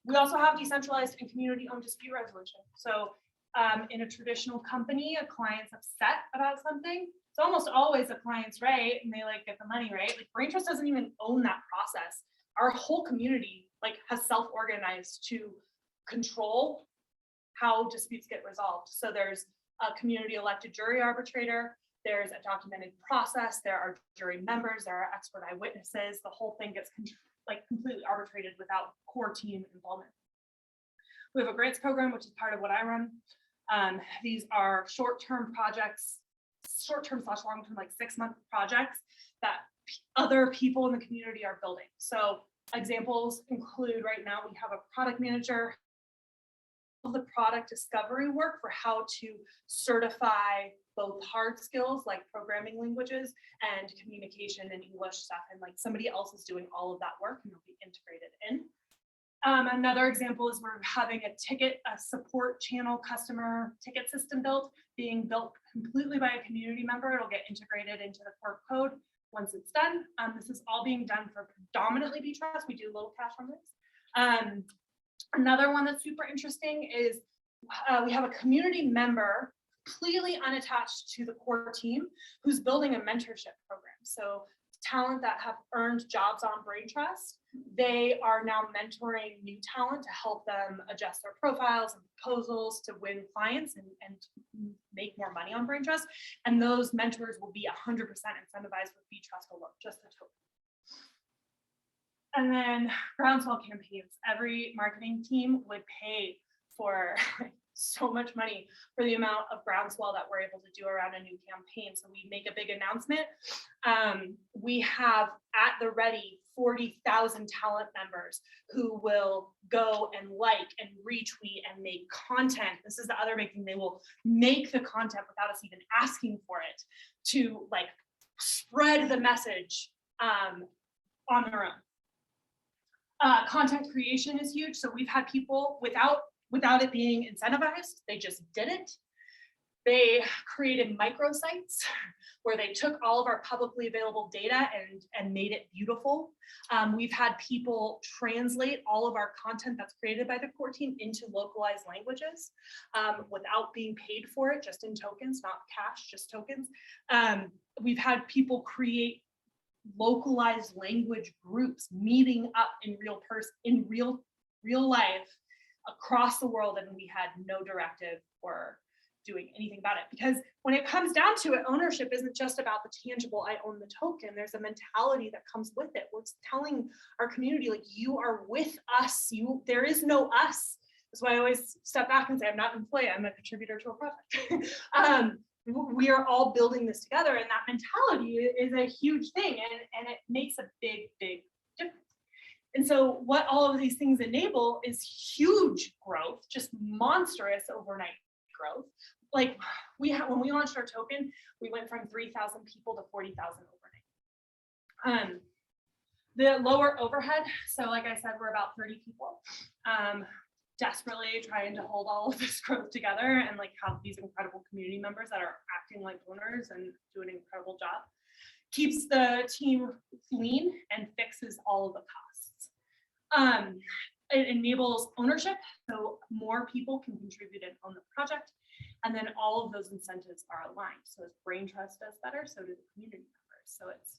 We also have decentralized and community-owned dispute resolution. So in a traditional company, a client's upset about something. It's almost always the client's right and they like get the money, right? Like Braintrust doesn't even own that process. Our whole community like has self-organized to control how disputes get resolved. So there's a community elected jury arbitrator, there's a documented process, there are jury members, there are expert eyewitnesses, the whole thing gets completely arbitrated without core team involvement. We have a grants program, which is part of what I run. These are short-term projects, short-term/long-term, like 6-month projects that other people in the community are building. So examples include right now we have a product manager, the product discovery work for how to certify both hard skills like programming languages and communication and English stuff. And like somebody else is doing all of that work and it'll be integrated in. Another example is we're having a support channel customer ticket system being built completely by a community member. It'll get integrated into the core code once it's done. This is all being done for predominantly Braintrust. We do a little cash from this. Another one that's super interesting is we have a community member completely unattached to the core team who's building a mentorship program. So talent that have earned jobs on Braintrust, they are now mentoring new talent to help them adjust their profiles and proposals to win clients and make more money on Braintrust. And those mentors will be 100% incentivized with Braintrust alone, just the token. And then groundswell campaigns. Every marketing team would pay for so much money for the amount of groundswell that we're able to do around a new campaign. So we make a big announcement. We have at the ready 40,000 talent members who will go and like and retweet and make content. This is the other big thing. They will make the content without us even asking for it to like spread the message on their own. Content creation is huge. So we've had people without it being incentivized, they just did it. They created microsites where they took all of our publicly available data and made it beautiful. We've had people translate all of our content that's created by the core team into localized languages without being paid for it, just in tokens, not cash, just tokens. We've had people create localized language groups meeting up in real life across the world, and we had no directive or doing anything about it. Because when it comes down to it, ownership isn't just about the tangible, I own the token. There's a mentality that comes with it. We're telling our community, like, you are with us. There is no us. That's why I always step back and say, I'm not an employee, I'm a contributor to a project. We are all building this together, and that mentality is a huge thing, and it makes a big, big difference. And so what all of these things enable is huge growth, just monstrous overnight growth. Like when we launched our token, we went from 3,000 people to 40,000 overnight. The lower overhead, so like I said, we're about 30 people, desperately trying to hold all of this growth together and like have these incredible community members that are acting like owners and do an incredible job. Keeps the team lean and fixes all of the costs. It enables ownership, so more people can contribute and own the project. And then all of those incentives are aligned. So as Braintrust does better, so do the community members. So it's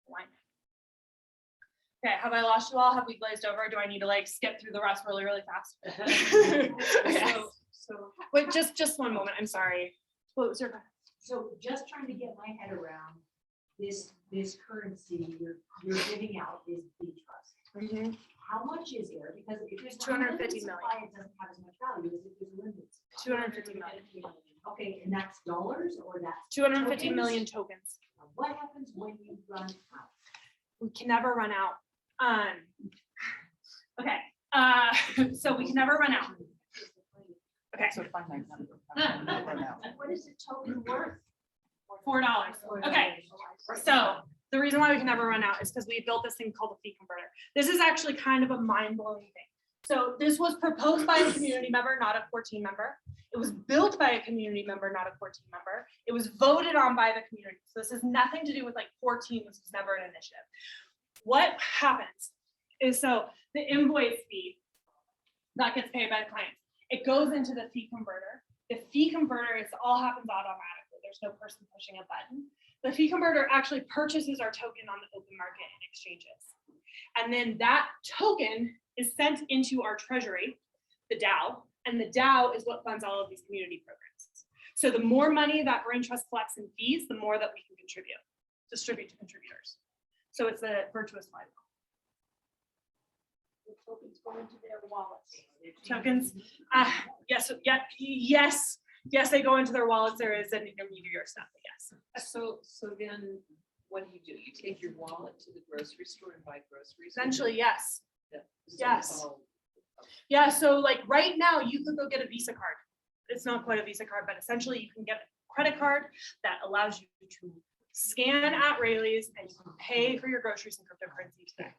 alignment. Okay, have I lost you all? Have we glazed over? Do I need to like skip through the rest really, really fast? Okay. So Wait, just one moment. I'm sorry. What was your question? So just trying to get my head around this currency you're giving out is Braintrust. How much is there? Because if there's 250 unlimited million. supply, it doesn't have as much value as if there's limited. 250 million. Okay, and that's dollars or that's 250 million tokens. what happens when you run out? We can never run out. Okay, so we can never run out. Okay, That's a finite number. Never know. What is the token worth? $4. Okay, so the reason why we can never run out is because we built this thing called a fee converter. This is actually kind of a mind-blowing thing. So this was proposed by a community member, not a core team member. It was built by a community member, not a core team member. It was voted on by the community. So this has nothing to do with like core team. This was never an initiative. What happens is, so the invoice fee that gets paid by the client, it goes into the fee converter. The fee converter all happens automatically. There's no person pushing a button. The fee converter actually purchases our token on the open market and exchanges. And then that token is sent into our treasury, the DAO, and the DAO is what funds all of these community programs. So the more money that Braintrust collects in fees, the more that we can distribute to contributors. So it's a virtuous flywheel. The tokens go into their wallets. Tokens, yes, they go into their wallets. There is an intermediary stuff, but yes. So then what do? You take your wallet to the grocery store and buy groceries? Essentially, yes. Yeah. So Yes. it's all- Yeah, so like right now you could go get a Visa card. It's not quite a Visa card, but essentially you can get a credit card that allows you to scan at Rayleigh's and you can pay for your groceries in cryptocurrency today.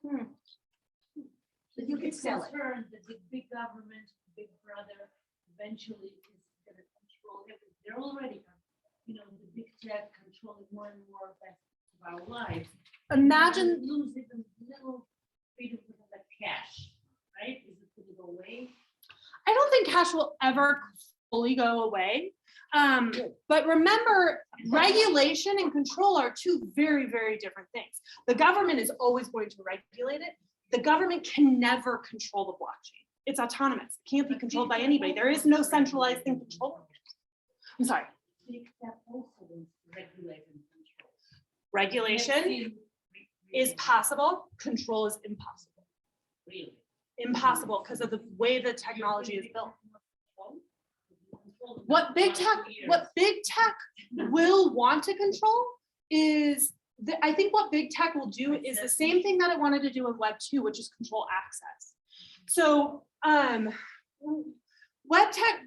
So you can sell it. Concerned that the big government, big brother, eventually is gonna control everything. They're already, the big tech controlling more and more of our lives. Imagine, Lose even little freedom of the cash, right? Is it gonna go away? I don't think cash will ever fully go away. But remember, regulation and control are two very, very different things. The government is always going to regulate it. The government can never control the blockchain. It's autonomous. It can't be controlled by anybody. There is no centralized thing controlling it. I'm sorry. Big tech also wants to regulate and control. Regulation is possible. Control is impossible. Really? Impossible because of the way the technology is built. What big tech will want to control is, I think what big tech will do is the same thing that it wanted to do in Web 2, which is control access. So web tech,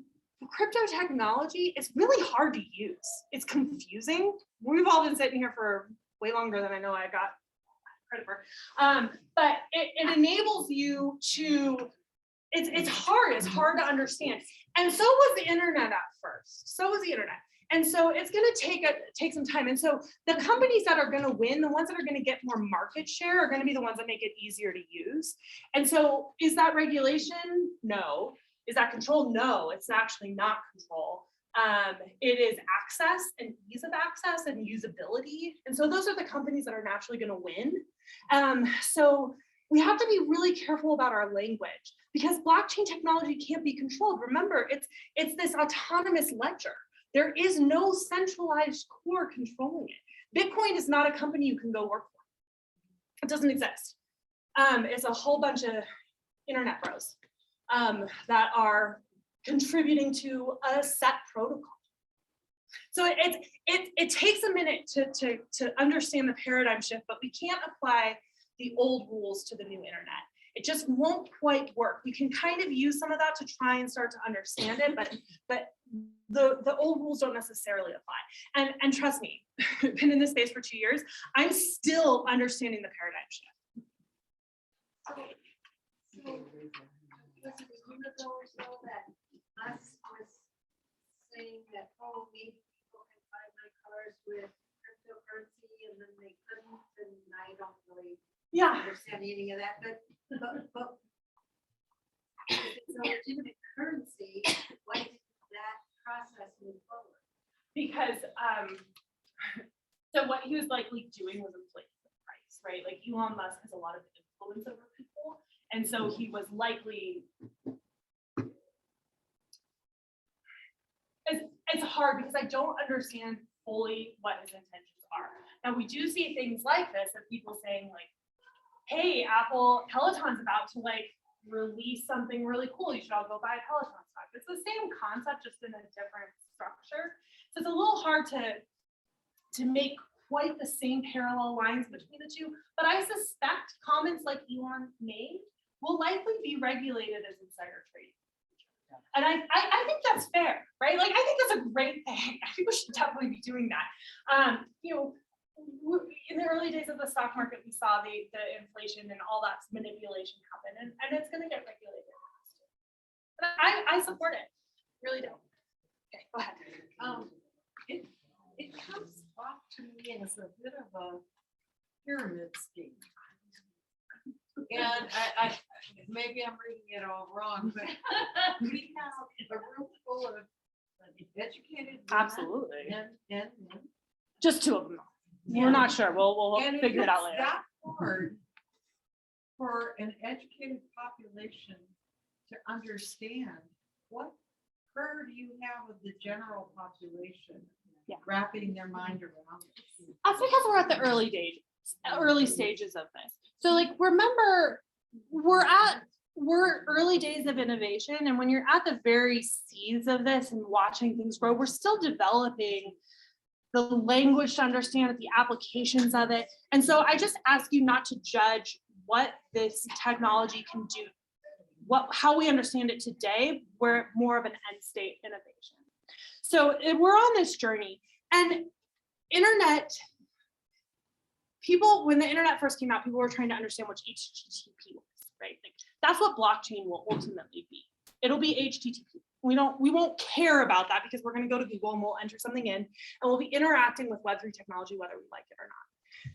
crypto technology is really hard to use. It's confusing. We've all been sitting here for way longer than I know I got credit for. But it enables you to it's hard to understand. And so was the internet at first. So was the internet. And so it's going to take some time. And so the companies that are going to win, the ones that are going to get more market share, are going to be the ones that make it easier to use. And so is that regulation? No. Is that control? No, it's actually not control. It is access and ease of access and usability. And so those are the companies that are naturally going to win. So we have to be really careful about our language, because blockchain technology can't be controlled. Remember, it's this autonomous ledger. There is no centralized core controlling it. Bitcoin is not a company you can go work for. It doesn't exist. It's a whole bunch of internet bros that are contributing to a set protocol. So it takes a minute to understand the paradigm shift, but we can't apply the old rules to the new internet. It just won't quite work. We can kind of use some of that to try and start to understand it, but the old rules don't necessarily apply. And trust me, I've been in this space for 2 years. I'm still understanding the paradigm shift. So, was it a year ago or so that us was saying that, oh, maybe people can buy my cars with cryptocurrency, and then they couldn't, and I don't really understand any of that, but if it's a legitimate currency, why did that process move forward? Because so what he was likely doing was inflating the price, right? Like Elon Musk has a lot of influence over people, and so he was likely. It's hard because I don't understand fully what his intentions are. Now we do see things like this of people saying like, hey, Peloton's about to like release something really cool. You should all go buy Peloton stock. It's the same concept, just in a different structure. So it's a little hard to make quite the same parallel lines between the two, but I suspect comments like Elon made will likely be regulated as insider trading. And I think that's fair, right? Like, I think that's a great thing. I think we should definitely be doing that. In the early days of the stock market, we saw the inflation and all that manipulation happen, and it's going to get regulated. But I support it, really do. Okay, go ahead. It comes off to me as a bit of a pyramid scheme. And I maybe I'm reading it all wrong, but we have a room full of educated women. Absolutely. And Just two of them. We're not sure. We'll and figure it out later. It's that hard for an educated population to understand what herd you have of the general population wrapping their mind around it. That's because we're at the early stages of this. So like, remember, we're early days of innovation. And when you're at the very seeds of this and watching things grow, we're still developing the language to understand the applications of it. And so I just ask you not to judge what this technology can do, how we understand it today. We're more of an end state innovation. So we're on this journey, and internet, people, when the internet first came out, people were trying to understand what HTTP was, right? Like, that's what blockchain will ultimately be. It'll be HTTP. We won't care about that because we're going to go to Google and we'll enter something in, and we'll be interacting with Web3 technology, whether we like it or not.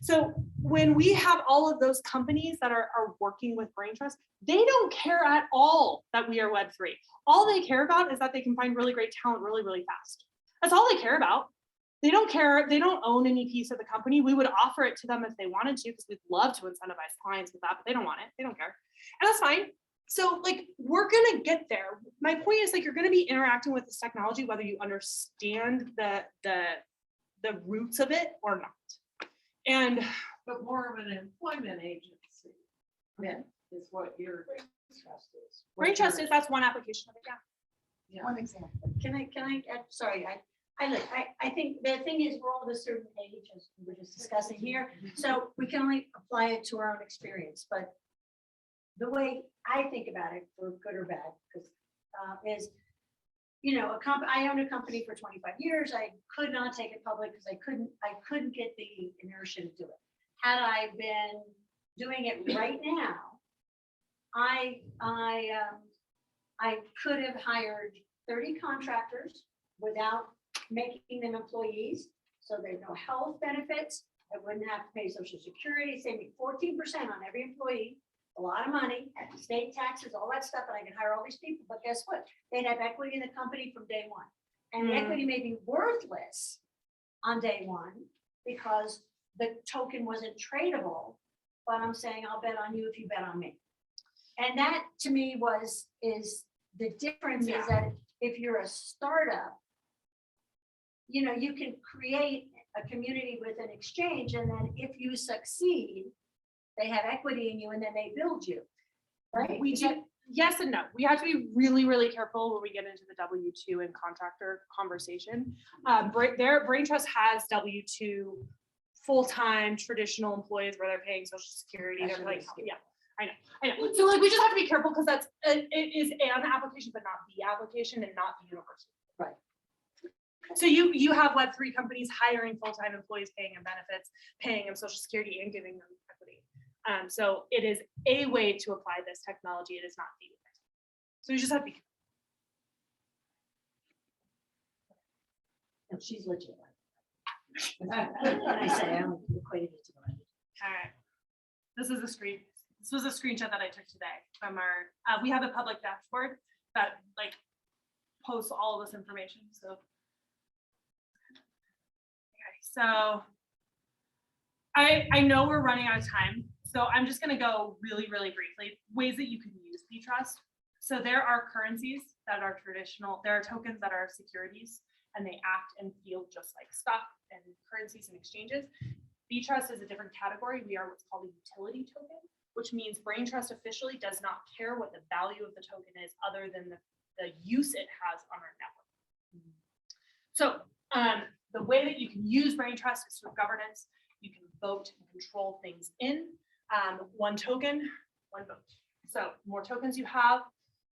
So when we have all of those companies that are working with Braintrust, they don't care at all that we are Web3. All they care about is that they can find really great talent really, really fast. That's all they care about. They don't care. They don't own any piece of the company. We would offer it to them if they wanted to, because we'd love to incentivize clients with that, but they don't want it. They don't care. And that's fine. So like, we're going to get there. My point is, like, you're going to be interacting with this technology, whether you understand the roots of it or not. And But more of an employment agency is what your Braintrust is, that's one application of it, yeah. One example. Can I add, sorry, I think the thing is, we're all of a certain age, as we were just discussing here, so we can only apply it to our own experience, but the way I think about it, for good or bad, because is, I owned a company for 25 years. I could not take it public because I couldn't get the inertia to do it. Had I been doing it right now, I I could have hired 30 contractors without making them employees. So there's no health benefits. I wouldn't have to pay social security, save me 14% on every employee, a lot of money, state taxes, all that stuff, and I can hire all these people. But guess what? They'd have equity in the company from day one. And the equity may be worthless on day one because the token wasn't tradable. But I'm saying I'll bet on you if you bet on me. And that to me is the difference is that if you're a startup, you know, you can create a community with an exchange, and then if you succeed, they have equity in you and then they build you, right? We Is do, that- yes and no. We have to be really, really careful when we get into the W-2 and contractor conversation. Braintrust has W-2 full-time traditional employees where they're paying social security. They're like, yeah, I know. So like, we just have to be careful because that's, it is an application, but not the application and not the university. Right. So you have Web3 companies hiring full-time employees, paying them benefits, paying them social security and giving them equity. So it is a way to apply this technology. It is not the way. So you just have to be careful. No, she's legit. What I say, I don't equate it to money. All right. This was a screenshot that I took today from our, we have a public dashboard that like posts all of this information. So, okay, so I know we're running out of time. So I'm just going to go really, really briefly, ways that you can use Braintrust. So there are currencies that are traditional, there are tokens that are securities, and they act and feel just like stock and currencies and exchanges. Braintrust is a different category. We are what's called a utility token, which means Braintrust officially does not care what the value of the token is other than the use it has on our network. So the way that you can use Braintrust is through governance. You can vote and control things in. One token, one vote. So the more tokens you have,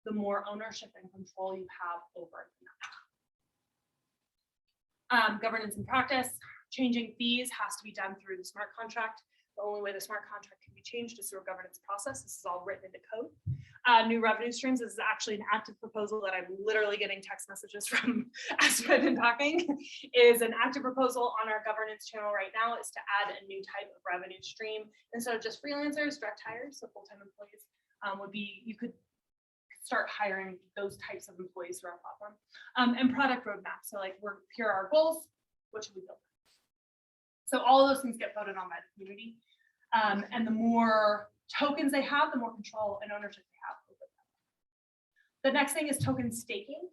the more ownership and control you have over them. Governance and practice, changing fees has to be done through the smart contract. The only way the smart contract can be changed is through a governance process. This is all written into code. New revenue streams, this is actually an active proposal that I'm literally getting text messages from as I've been talking, is an active proposal on our governance channel right now is to add a new type of revenue stream. Instead of just freelancers, direct hires, so full-time employees would be, you could start hiring those types of employees through our platform. And product roadmap, so like here are our goals, what should we build? So all of those things get voted on by the community. And the more tokens they have, the more control and ownership they have over them. The next thing is token staking.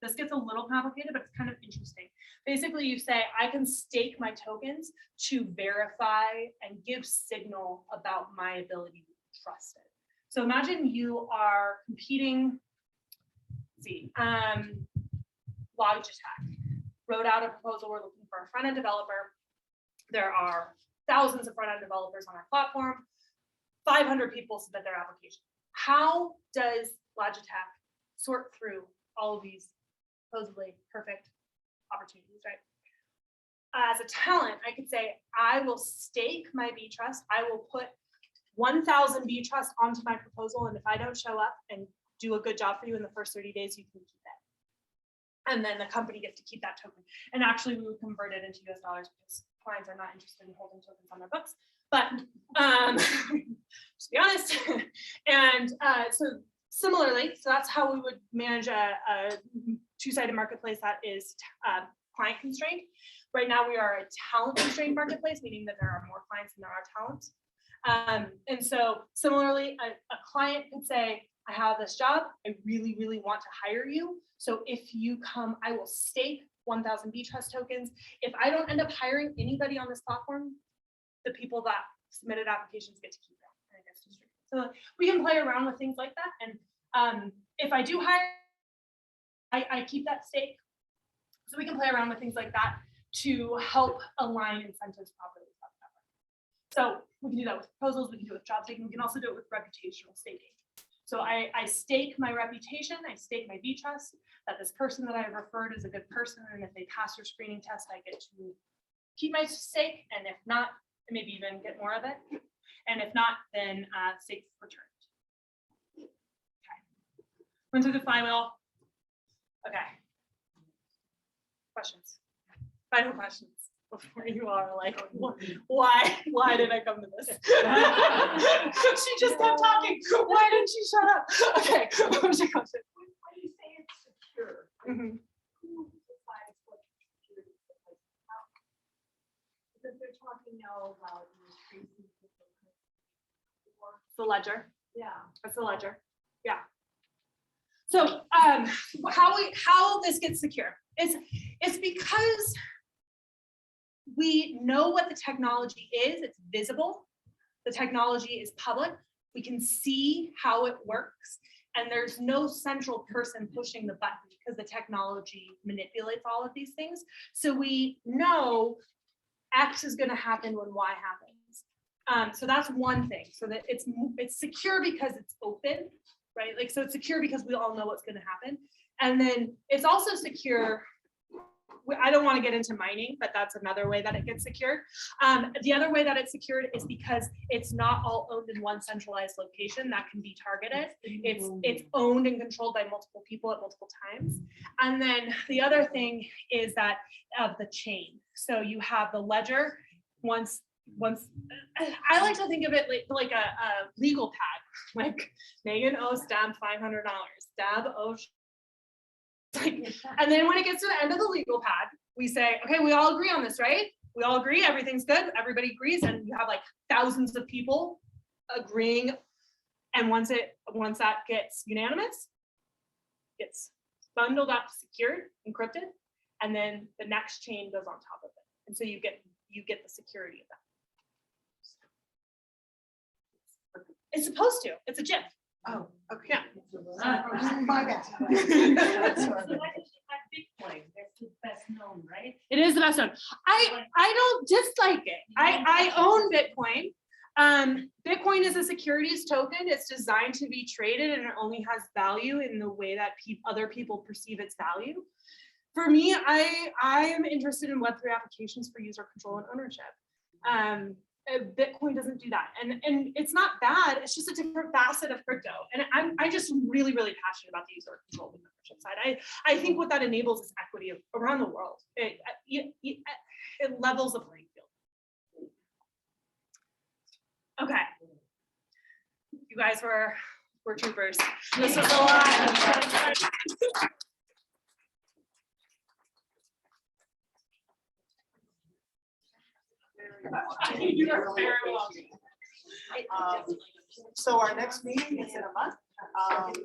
This gets a little complicated, but it's kind of interesting. Basically, you say, I can stake my tokens to verify and give signal about my ability to be trusted. So imagine you are competing, let's see, Logitech wrote out a proposal. We're looking for a front-end developer. There are thousands of front-end developers on our platform. 500 people submit their application. How does Logitech sort through all of these supposedly perfect opportunities, right? As a talent, I could say, I will stake my Braintrust. I will put 1,000 Braintrust onto my proposal, and if I don't show up and do a good job for you in the first 30 days, you can keep it. And then the company gets to keep that token. And actually, we would convert it into US dollars because clients are not interested in holding tokens on their books. But just be honest. And so similarly, so that's how we would manage a two-sided marketplace that is client constrained. Right now, we are a talent constrained marketplace, meaning that there are more clients than there are talents. And so similarly, a client could say, I have this job, I really, really want to hire you. So if you come, I will stake 1,000 Braintrust tokens. If I don't end up hiring anybody on this platform, the people that submitted applications get to keep it. So we can play around with things like that. And if I do hire, I keep that stake. So we can play around with things like that to help align incentives properly. So we can do that with proposals, we can do it with job staking, we can also do it with reputational staking. So I stake my reputation, I stake my Braintrust, that this person that I've referred is a good person, and if they pass your screening test, I get to keep my stake, and if not, maybe even get more of it. And if not, then stake returned. Okay. Went through the flywheel. Okay. Questions? Final questions before you are like, why did I come to this? She just kept talking. Why didn't she shut up? Okay, what was your question? When you say it's secure, Mhm. who decides what security is? Like, how- Because they're talking now about increasing. The ledger. Yeah. That's the ledger. Yeah. So how this gets secure is it's because we know what the technology is. It's visible. The technology is public. We can see how it works. And there's no central person pushing the button because the technology manipulates all of these things. So we know X is going to happen when Y happens. So that's one thing. So that it's secure because it's open, right? Like, so it's secure because we all know what's going to happen. And then it's also secure. I don't want to get into mining, but that's another way that it gets secured. The other way that it's secured is because it's not all owned in one centralized location that can be targeted. It's owned and controlled by multiple people at multiple times. And then the other thing is that of the chain. So you have the ledger. Once I like to think of it like a legal pad, like Megan owes Dab $500. Dab owes. And then when it gets to the end of the legal pad, we say, okay, we all agree on this, right? We all agree, everything's good, everybody agrees, and you have like thousands of people agreeing. And once that gets unanimous, it's bundled up, secured, encrypted, and then the next chain goes on top of it. And so you get the security of that. It's supposed to, it's a GIF. Oh, okay. Yeah. My bad. So that is Bitcoin, that's the best known, right? It is the best one. I don't dislike it. I own Bitcoin. Bitcoin is a securities token. It's designed to be traded and it only has value in the way that other people perceive its value. For me, I am interested in Web3 applications for user control and ownership. Bitcoin doesn't do that. And it's not bad. It's just a different facet of crypto. And I'm just really, really passionate about the user control and ownership side. I think what that enables is equity around the world. It levels the playing field. Okay. You guys were troopers. This was a lot. You are very welcome. So our next meeting is in a month.